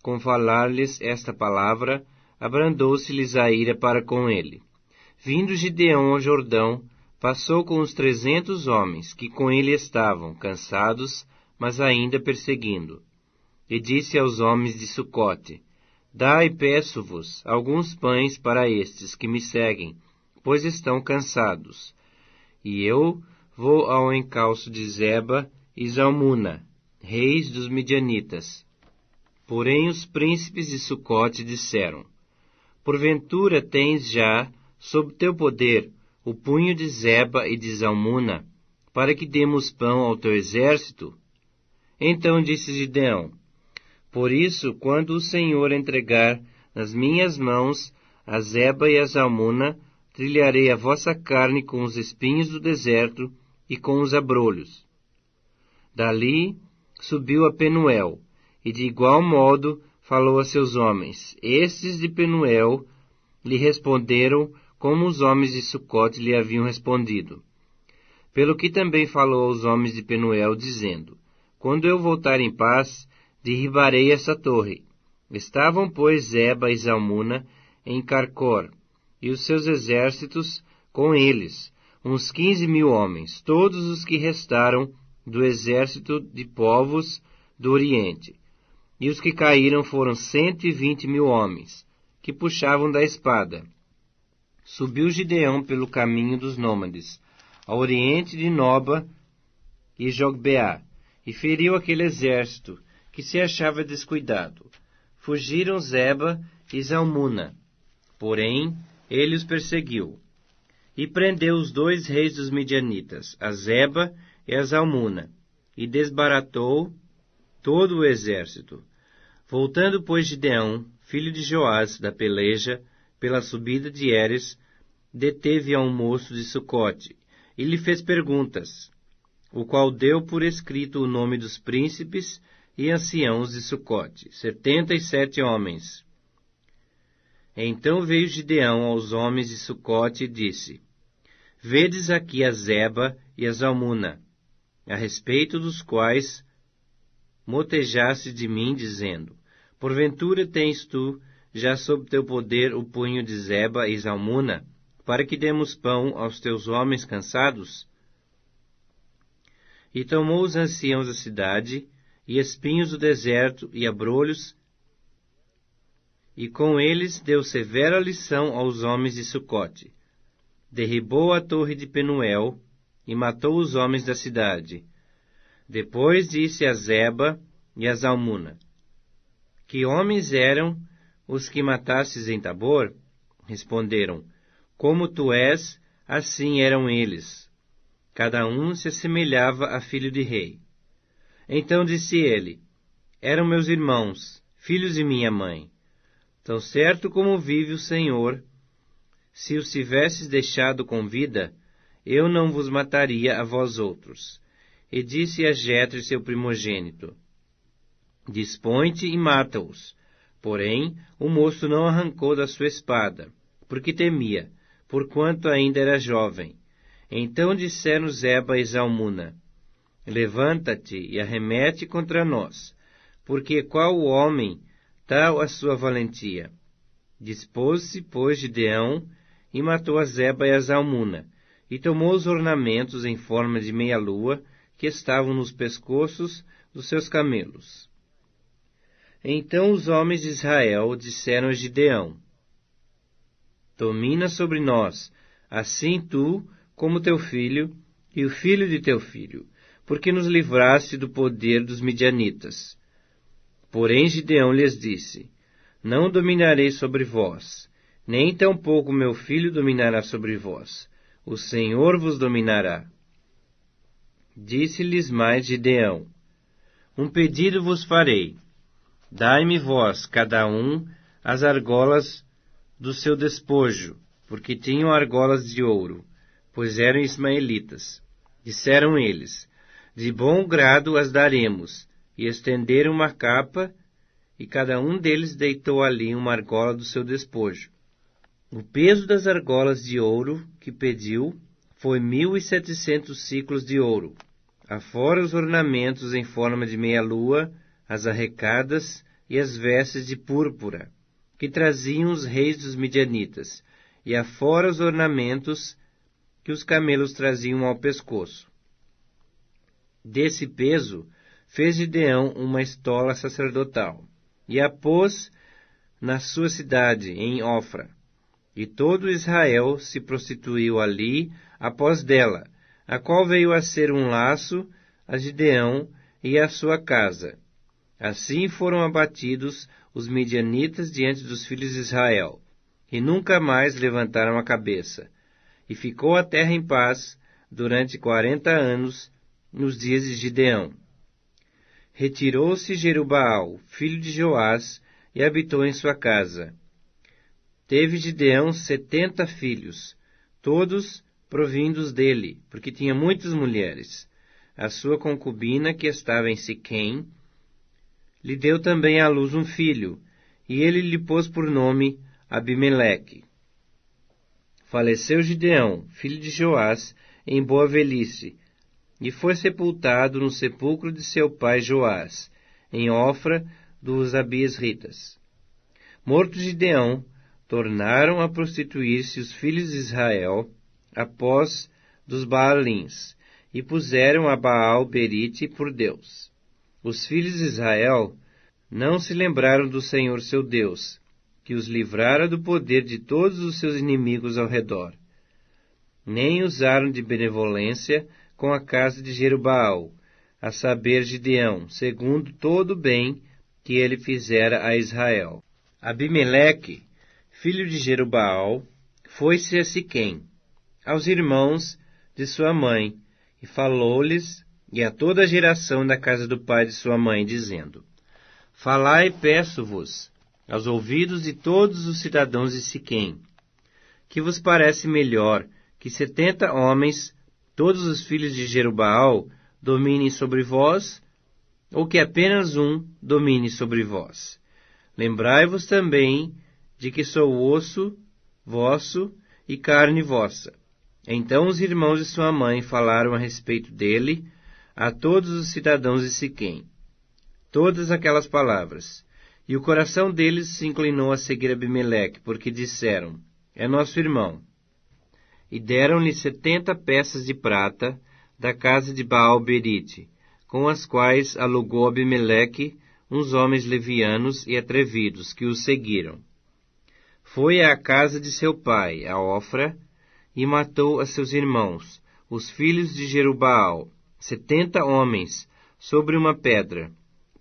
com falar-lhes esta palavra, abrandou-se-lhes a ira para com ele. Vindo Gideão ao Jordão, passou com os 300 homens, que com ele estavam, cansados, mas ainda perseguindo. E disse aos homens de Sucote: Dai, peço-vos, alguns pães para estes que me seguem, pois estão cansados. E eu vou ao encalço de Zeba e Zalmuna, reis dos Midianitas. Porém os príncipes de Sucote disseram: Porventura tens já, sob teu poder, o punho de Zeba e de Zalmuna, para que demos pão ao teu exército? Então disse Gideão: Por isso, quando o Senhor entregar nas minhas mãos a Zeba e a Zalmuna, trilharei a vossa carne com os espinhos do deserto e com os abrolhos. Dali subiu a Penuel, e de igual modo falou a seus homens. Estes de Penuel lhe responderam como os homens de Sucote lhe haviam respondido. Pelo que também falou aos homens de Penuel, dizendo: Quando eu voltar em paz, derribarei essa torre. Estavam, pois, Zeba e Zalmuna em Carcor, e os seus exércitos com eles, uns 15.000 homens, todos os que restaram do exército de povos do Oriente. E os que caíram foram 120.000 homens, que puxavam da espada. Subiu Gideão pelo caminho dos nômades, ao oriente de Noba e Jogbeá, e feriu aquele exército, que se achava descuidado. Fugiram Zeba e Zalmuna, porém ele os perseguiu, e prendeu os 2 reis dos Midianitas, a Zeba e a Zalmuna, e desbaratou todo o exército. Voltando, pois, Gideão, filho de Joás, da peleja, pela subida de Heres, deteve a um moço de Sucote, e lhe fez perguntas, o qual deu por escrito o nome dos príncipes e anciãos de Sucote, 77 homens. Então veio Gideão aos homens de Sucote e disse: Vedes aqui a Zeba e a Zalmuna, a respeito dos quais motejaste de mim, dizendo: Porventura tens tu já sob teu poder o punho de Zeba e Zalmuna, para que demos pão aos teus homens cansados? E tomou os anciãos da cidade, e espinhos do deserto, e abrolhos, e com eles deu severa lição aos homens de Sucote. Derribou a torre de Penuel, e matou os homens da cidade. Depois disse a Zeba e a Zalmuna: Que homens eram os que matastes em Tabor? Responderam: Como tu és, assim eram eles. Cada um se assemelhava a filho de rei. Então disse ele: Eram meus irmãos, filhos de minha mãe. Tão certo como vive o Senhor, se os tivesses deixado com vida, eu não vos mataria a vós outros. E disse a Jetre, seu primogênito: Dispõe-te e mata-os. Porém, o moço não arrancou da sua espada, porque temia, porquanto ainda era jovem. Então disseram Zeba e Zalmuna: Levanta-te e arremete contra nós, porque qual o homem, tal a sua valentia? Dispôs-se, pois, Gideão, e matou a Zeba e a Zalmuna, e tomou os ornamentos em forma de meia-lua que estavam nos pescoços dos seus camelos. Então os homens de Israel disseram a Gideão: Domina sobre nós, assim tu, como teu filho, e o filho de teu filho, porque nos livraste do poder dos midianitas. Porém Gideão lhes disse: Não dominarei sobre vós, nem tampouco meu filho dominará sobre vós. O Senhor vos dominará. Disse-lhes mais Gideão: Um pedido vos farei. Dai-me vós, cada um, as argolas do seu despojo, porque tinham argolas de ouro, pois eram ismaelitas. Disseram eles: De bom grado as daremos. E estenderam uma capa, e cada um deles deitou ali uma argola do seu despojo. O peso das argolas de ouro que pediu foi 1.700 siclos de ouro. afora os ornamentos em forma de meia-lua, as arrecadas e as vestes de púrpura, que traziam os reis dos midianitas, e afora os ornamentos que os camelos traziam ao pescoço. Desse peso, fez Gideão uma estola sacerdotal, e a pôs na sua cidade, em Ofra. E todo Israel se prostituiu ali após dela, a qual veio a ser um laço a Gideão e a sua casa. Assim foram abatidos os midianitas diante dos filhos de Israel, e nunca mais levantaram a cabeça. E ficou a terra em paz durante 40 anos, nos dias de Gideão. Retirou-se Jerubaal, filho de Joás, e habitou em sua casa. Teve Gideão 70 filhos, todos provindos dele, porque tinha muitas mulheres. A sua concubina, que estava em Siquém, lhe deu também à luz um filho, e ele lhe pôs por nome Abimeleque. Faleceu Gideão, filho de Joás, em boa velhice, e foi sepultado no sepulcro de seu pai Joás, em Ofra dos Abiesritas. Morto Gideão, tornaram a prostituir-se os filhos de Israel após dos Baalins, e puseram a Baal-Berite por Deus. Os filhos de Israel não se lembraram do Senhor seu Deus, que os livrara do poder de todos os seus inimigos ao redor. Nem usaram de benevolência com a casa de Jerubaal, a saber Gideão, segundo todo o bem que ele fizera a Israel. Abimeleque, filho de Jerubaal, foi-se a Siquém, aos irmãos de sua mãe, e falou-lhes, e a toda a geração da casa do pai de sua mãe, dizendo: Falai, peço-vos, aos ouvidos de todos os cidadãos de Siquém, que vos parece melhor que 70 homens, todos os filhos de Jerubaal, dominem sobre vós, ou que apenas um domine sobre vós? Lembrai-vos também de que sou osso vosso e carne vossa. Então os irmãos de sua mãe falaram a respeito dele a todos os cidadãos de Siquém, todas aquelas palavras. E o coração deles se inclinou a seguir Abimeleque, porque disseram: É nosso irmão. E deram-lhe 70 peças de prata da casa de Baal-Berite, com as quais alugou Abimeleque uns homens levianos e atrevidos que o seguiram. Foi à casa de seu pai, a Ofra, e matou a seus irmãos, os filhos de Jerubaal, 70 homens, sobre uma pedra.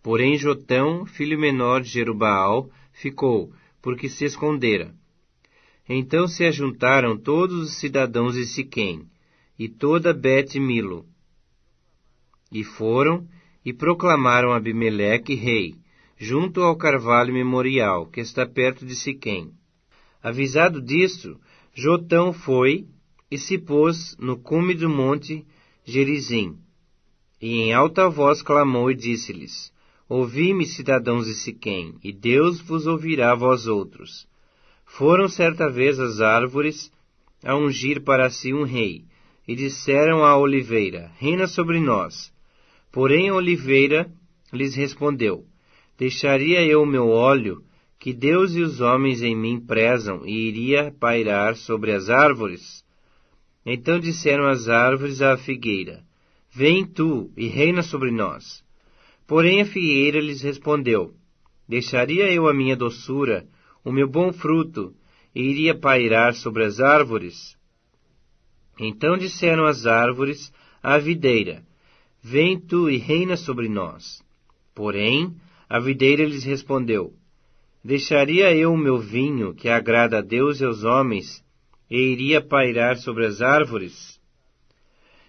Porém Jotão, filho menor de Jerubaal, ficou, porque se escondera. Então se ajuntaram todos os cidadãos de Siquém, e toda Bet-Milo, e foram e proclamaram Abimeleque rei, junto ao carvalho memorial, que está perto de Siquém. Avisado disto, Jotão foi e se pôs no cume do monte Gerizim, e em alta voz clamou e disse-lhes: Ouvi-me, cidadãos de Siquém, e Deus vos ouvirá vós outros. Foram certa vez as árvores a ungir para si um rei, e disseram à oliveira: Reina sobre nós. Porém a oliveira lhes respondeu: Deixaria eu o meu óleo, que Deus e os homens em mim prezam, e iria pairar sobre as árvores? Então disseram as árvores à figueira: Vem tu e reina sobre nós. Porém a figueira lhes respondeu: Deixaria eu a minha doçura, o meu bom fruto, e iria pairar sobre as árvores? Então disseram as árvores à videira: Vem tu e reina sobre nós. Porém a videira lhes respondeu: Deixaria eu o meu vinho, que agrada a Deus e aos homens, e iria pairar sobre as árvores?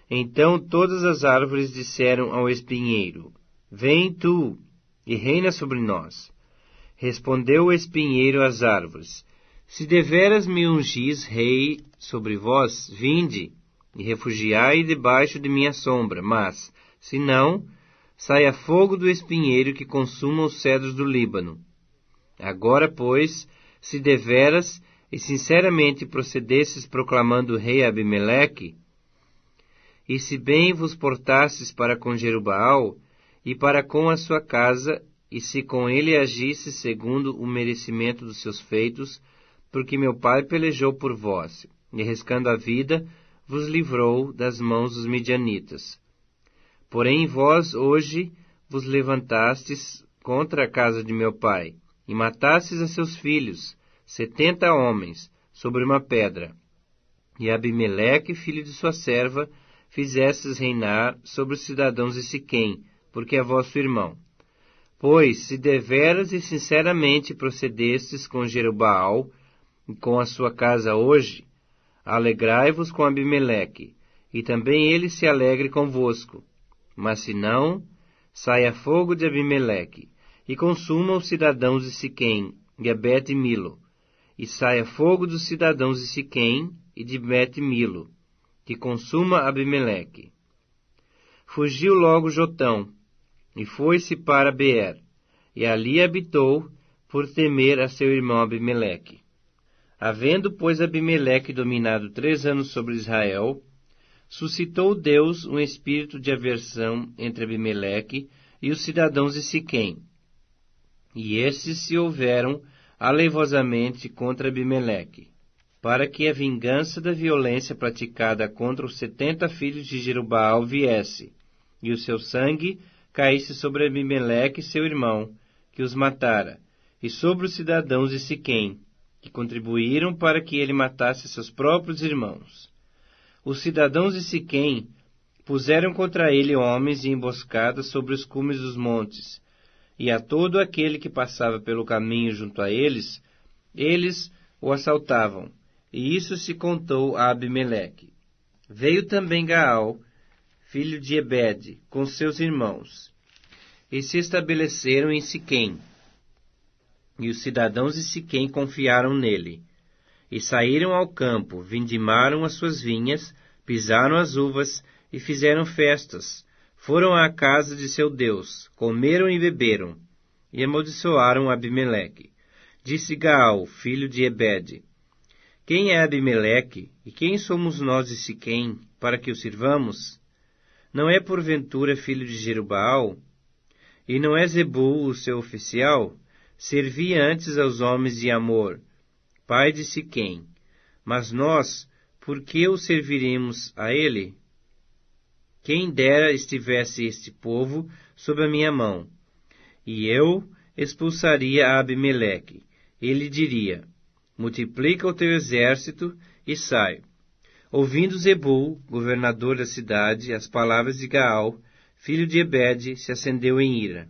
Então todas as árvores disseram ao espinheiro: Vem tu e reina sobre nós. Respondeu o espinheiro às árvores: Se deveras me ungis rei sobre vós, vinde e refugiai debaixo de minha sombra, mas, se não, saia fogo do espinheiro que consuma os cedros do Líbano. Agora, pois, se deveras e sinceramente procedesses proclamando o rei Abimeleque, E se bem vos portastes para com Jerubaal, e para com a sua casa, e se com ele agisses segundo o merecimento dos seus feitos, porque meu pai pelejou por vós, e arriscando a vida, vos livrou das mãos dos midianitas. Porém vós hoje vos levantastes contra a casa de meu pai, e matastes a seus filhos, 70 homens, sobre uma pedra. E Abimeleque, filho de sua serva, fizestes reinar sobre os cidadãos de Siquém, porque é vosso irmão. Pois, se deveras e sinceramente procedestes com Jerubaal e com a sua casa hoje, alegrai-vos com Abimeleque, e também ele se alegre convosco. Mas se não, saia fogo de Abimeleque, e consuma os cidadãos de Siquém e a Bet-Milo, e saia fogo dos cidadãos de Siquém e de Bet-Milo, que consuma Abimeleque. Fugiu logo Jotão, e foi-se para Beer, e ali habitou, por temer a seu irmão Abimeleque. Havendo, pois, Abimeleque dominado 3 anos sobre Israel, suscitou Deus um espírito de aversão entre Abimeleque e os cidadãos de Siquém. E estes se houveram aleivosamente contra Abimeleque, para que a vingança da violência praticada contra os 70 filhos de Jerubaal viesse, e o seu sangue caísse sobre Abimeleque, seu irmão, que os matara, e sobre os cidadãos de Siquém, que contribuíram para que ele matasse seus próprios irmãos. Os cidadãos de Siquém puseram contra ele homens de emboscada sobre os cumes dos montes, e a todo aquele que passava pelo caminho junto a eles o assaltavam, e isso se contou a Abimeleque. Veio também Gaal, filho de Ebede, com seus irmãos, e se estabeleceram em Siquém. E os cidadãos de Siquém confiaram nele. E saíram ao campo, vindimaram as suas vinhas, pisaram as uvas e fizeram festas. Foram à casa de seu Deus, comeram e beberam, e amaldiçoaram Abimeleque. Disse Gaal, filho de Ebede: Quem é Abimeleque, e quem somos nós de Siquém, para que o sirvamos? Não é porventura filho de Jerubaal? E não é Zebul o seu oficial? Servia antes aos homens de Amor, pai de Siquém. Mas nós, por que o serviremos a ele? Quem dera estivesse este povo sob a minha mão, e eu expulsaria a Abimeleque. Ele diria: multiplica o teu exército e sai. Ouvindo Zebul, governador da cidade, as palavras de Gaal, filho de Ebede, se acendeu em ira.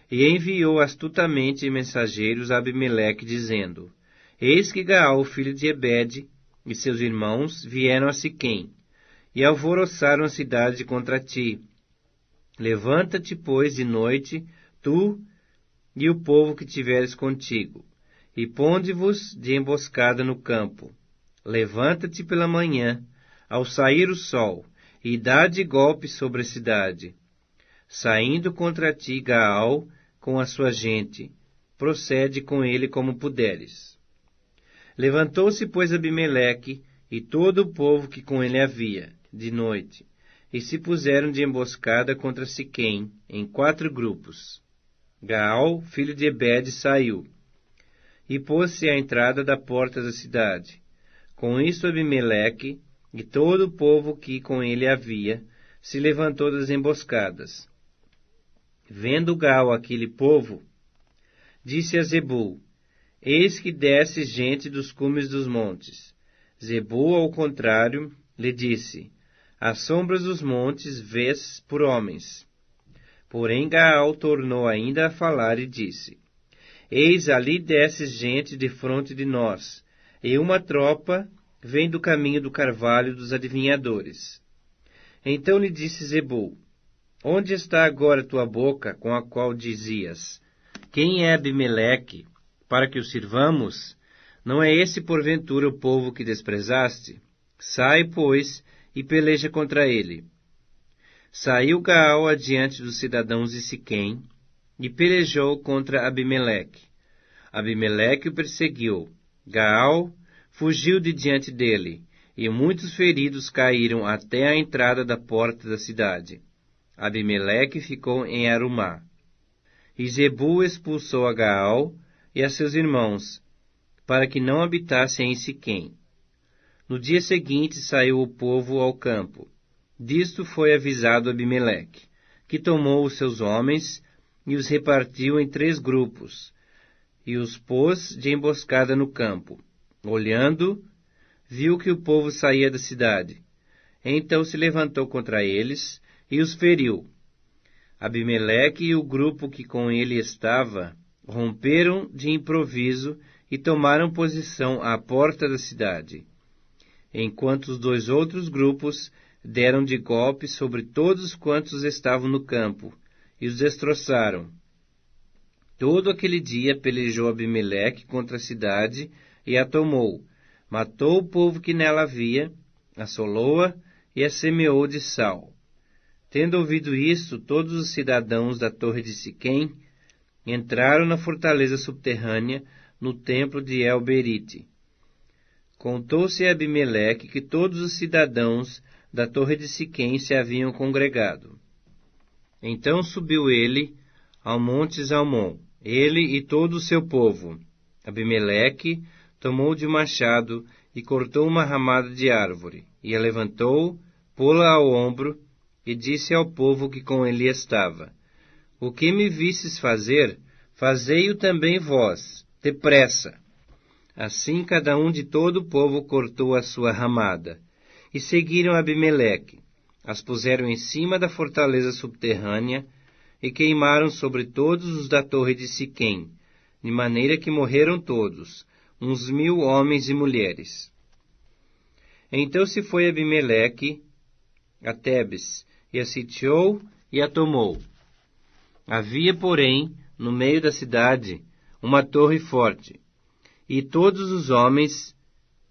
E enviou astutamente mensageiros a Abimeleque, dizendo: Eis que Gaal, filho de Ebede, e seus irmãos vieram a Siquém, e alvoroçaram a cidade contra ti. Levanta-te, pois, de noite, tu e o povo que tiveres contigo, e ponde-vos de emboscada no campo. Levanta-te pela manhã, ao sair o sol, e dá de golpe sobre a cidade. Saindo contra ti Gaal com a sua gente, procede com ele como puderes. Levantou-se, pois, Abimeleque e todo o povo que com ele havia, de noite, e se puseram de emboscada contra Siquém, em 4 grupos. Gaal, filho de Ebede, saiu, e pôs-se à entrada da porta da cidade. Com isto Abimeleque e todo o povo que com ele havia se levantou das emboscadas. Vendo Gaal aquele povo, disse a Zebul: Eis que desce gente dos cumes dos montes. Zebul, ao contrário, lhe disse: As sombras dos montes vês por homens. Porém Gaal tornou ainda a falar e disse: Eis ali desce gente defronte de nós, e uma tropa vem do caminho do carvalho dos adivinhadores. Então lhe disse Zebul: Onde está agora tua boca com a qual dizias: Quem é Abimeleque, para que o sirvamos? Não é esse porventura o povo que desprezaste? Sai, pois, e peleja contra ele. Saiu Gaal adiante dos cidadãos de Siquém, e pelejou contra Abimeleque. Abimeleque o perseguiu. Gaal fugiu de diante dele, e muitos feridos caíram até a entrada da porta da cidade. Abimeleque ficou em Arumá. E Zebul expulsou a Gaal e a seus irmãos, para que não habitassem em Siquém. No dia seguinte saiu o povo ao campo. Disto foi avisado Abimeleque, que tomou os seus homens e os repartiu em 3 grupos, e os pôs de emboscada no campo. Olhando, viu que o povo saía da cidade. Então se levantou contra eles e os feriu. Abimeleque e o grupo que com ele estava romperam de improviso e tomaram posição à porta da cidade, enquanto os 2 outros grupos deram de golpe sobre todos quantos estavam no campo e os destroçaram. Todo aquele dia pelejou Abimeleque contra a cidade e a tomou. Matou o povo que nela havia, assolou-a e a semeou de sal. Tendo ouvido isto, todos os cidadãos da torre de Siquém entraram na fortaleza subterrânea no templo de El-Berite. Contou-se a Abimeleque que todos os cidadãos da torre de Siquém se haviam congregado. Então subiu ele ao monte Zalmon, ele e todo o seu povo. Abimeleque tomou de machado e cortou uma ramada de árvore, e a levantou, pô-la ao ombro, e disse ao povo que com ele estava: O que me vistes fazer, fazei-o também vós, depressa. Assim cada um de todo o povo cortou a sua ramada, e seguiram Abimeleque, as puseram em cima da fortaleza subterrânea, e queimaram sobre todos os da torre de Siquém, de maneira que morreram todos, uns 1000 homens e mulheres. Então se foi Abimeleque a Tebes, e a sitiou e a tomou. Havia, porém, no meio da cidade, uma torre forte, e todos os homens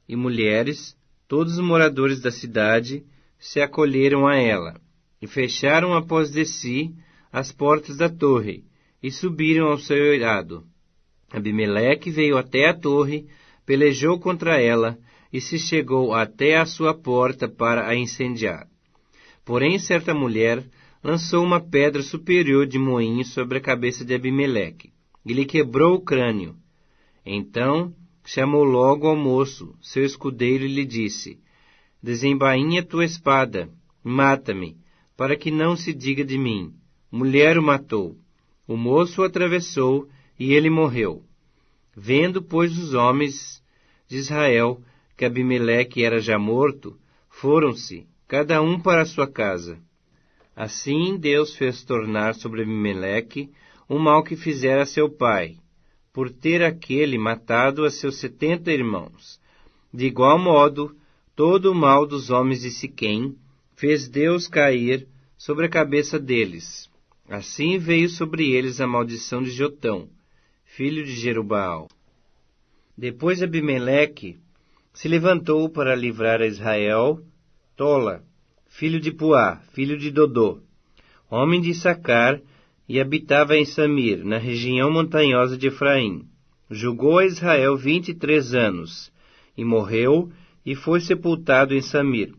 e mulheres, todos os moradores da cidade, se acolheram a ela, e fecharam após de si as portas da torre, e subiram ao seu eirado. Abimeleque veio até a torre, pelejou contra ela, e se chegou até a sua porta para a incendiar. Porém, certa mulher lançou uma pedra superior de moinho sobre a cabeça de Abimeleque, e lhe quebrou o crânio. Então chamou logo ao moço, seu escudeiro, e lhe disse: Desembainha tua espada, mata-me, para que não se diga de mim: mulher o matou. O moço o atravessou, e ele morreu. Vendo, pois, os homens de Israel que Abimeleque era já morto, foram-se, cada um para a sua casa. Assim Deus fez tornar sobre Abimeleque o mal que fizera a seu pai, por ter aquele matado a seus 70 irmãos. De igual modo, todo o mal dos homens de Siquém fez Deus cair sobre a cabeça deles. Assim veio sobre eles a maldição de Jotão, filho de Jerubaal. Depois Abimeleque se levantou para livrar a Israel Tola, filho de Puá, filho de Dodô, homem de Issacar, e habitava em Samir, na região montanhosa de Efraim. Julgou a Israel 23 anos, e morreu, e foi sepultado em Samir.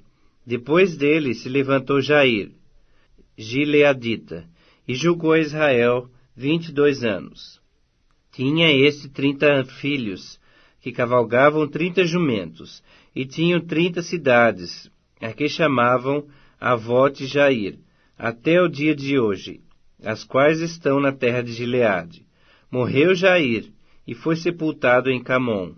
Depois dele se levantou Jair, gileadita, e julgou a Israel 22 anos. Tinha este 30 filhos, que cavalgavam 30 jumentos, e tinham 30 cidades, a que chamavam Avote Jair, até o dia de hoje, as quais estão na terra de Gileade. Morreu Jair, e foi sepultado em Camon.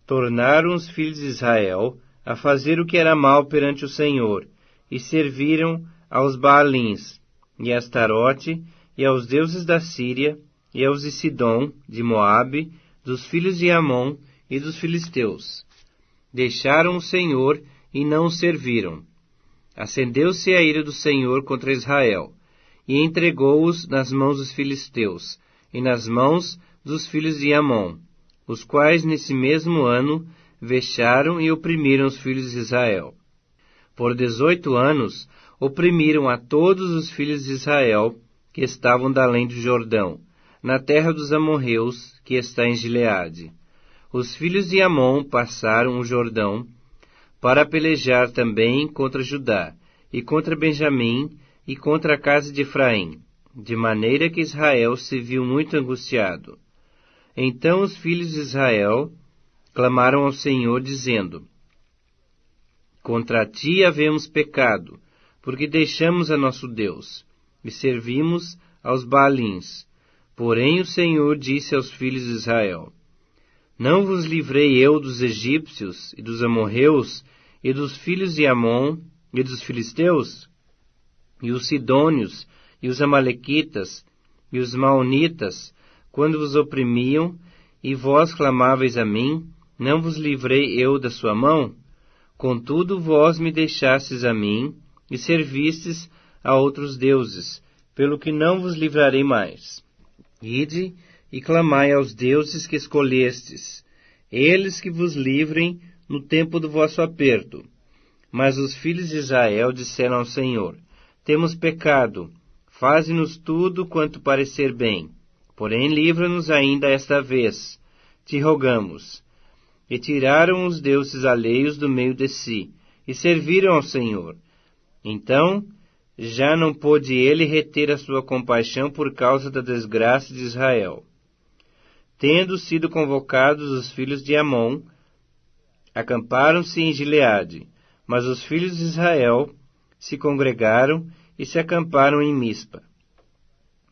Tornaram os filhos de Israel a fazer o que era mal perante o Senhor, e serviram aos Baalins, e a Astarote, e aos deuses da Síria, e aos de Sidom, de Moabe, dos filhos de Amon e dos filisteus. Deixaram o Senhor e não o serviram. Acendeu-se a ira do Senhor contra Israel, e entregou-os nas mãos dos filisteus, e nas mãos dos filhos de Amon, os quais nesse mesmo ano vexaram e oprimiram os filhos de Israel. Por 18 anos oprimiram a todos os filhos de Israel que estavam da além do Jordão, na terra dos amorreus, que está em Gileade. Os filhos de Amon passaram o Jordão para pelejar também contra Judá, e contra Benjamim, e contra a casa de Efraim, de maneira que Israel se viu muito angustiado. Então os filhos de Israel clamaram ao Senhor, dizendo: Contra ti havemos pecado, porque deixamos a nosso Deus, e servimos aos Baalins. Porém o Senhor disse aos filhos de Israel: Não vos livrei eu dos egípcios, e dos amorreus, e dos filhos de Amon, e dos filisteus? E os sidônios, e os amalequitas, e os maonitas, quando vos oprimiam, e vós clamáveis a mim, não vos livrei eu da sua mão? Contudo vós me deixastes a mim, e servistes a outros deuses, pelo que não vos livrarei mais. Ide e clamai aos deuses que escolhestes, eles que vos livrem no tempo do vosso aperto. Mas os filhos de Israel disseram ao Senhor: Temos pecado, faze-nos tudo quanto parecer bem, porém livra-nos ainda esta vez, te rogamos. E tiraram os deuses alheios do meio de si, e serviram ao Senhor. Então já não pôde ele reter a sua compaixão por causa da desgraça de Israel. Tendo sido convocados os filhos de Amon, acamparam-se em Gileade, mas os filhos de Israel se congregaram e se acamparam em Mispa.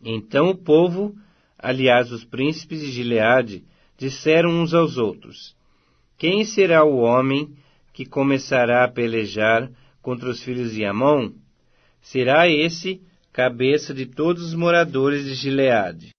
Então o povo, aliás os príncipes de Gileade, disseram uns aos outros: Quem será o homem que começará a pelejar contra os filhos de Amon? Será esse cabeça de todos os moradores de Gileade.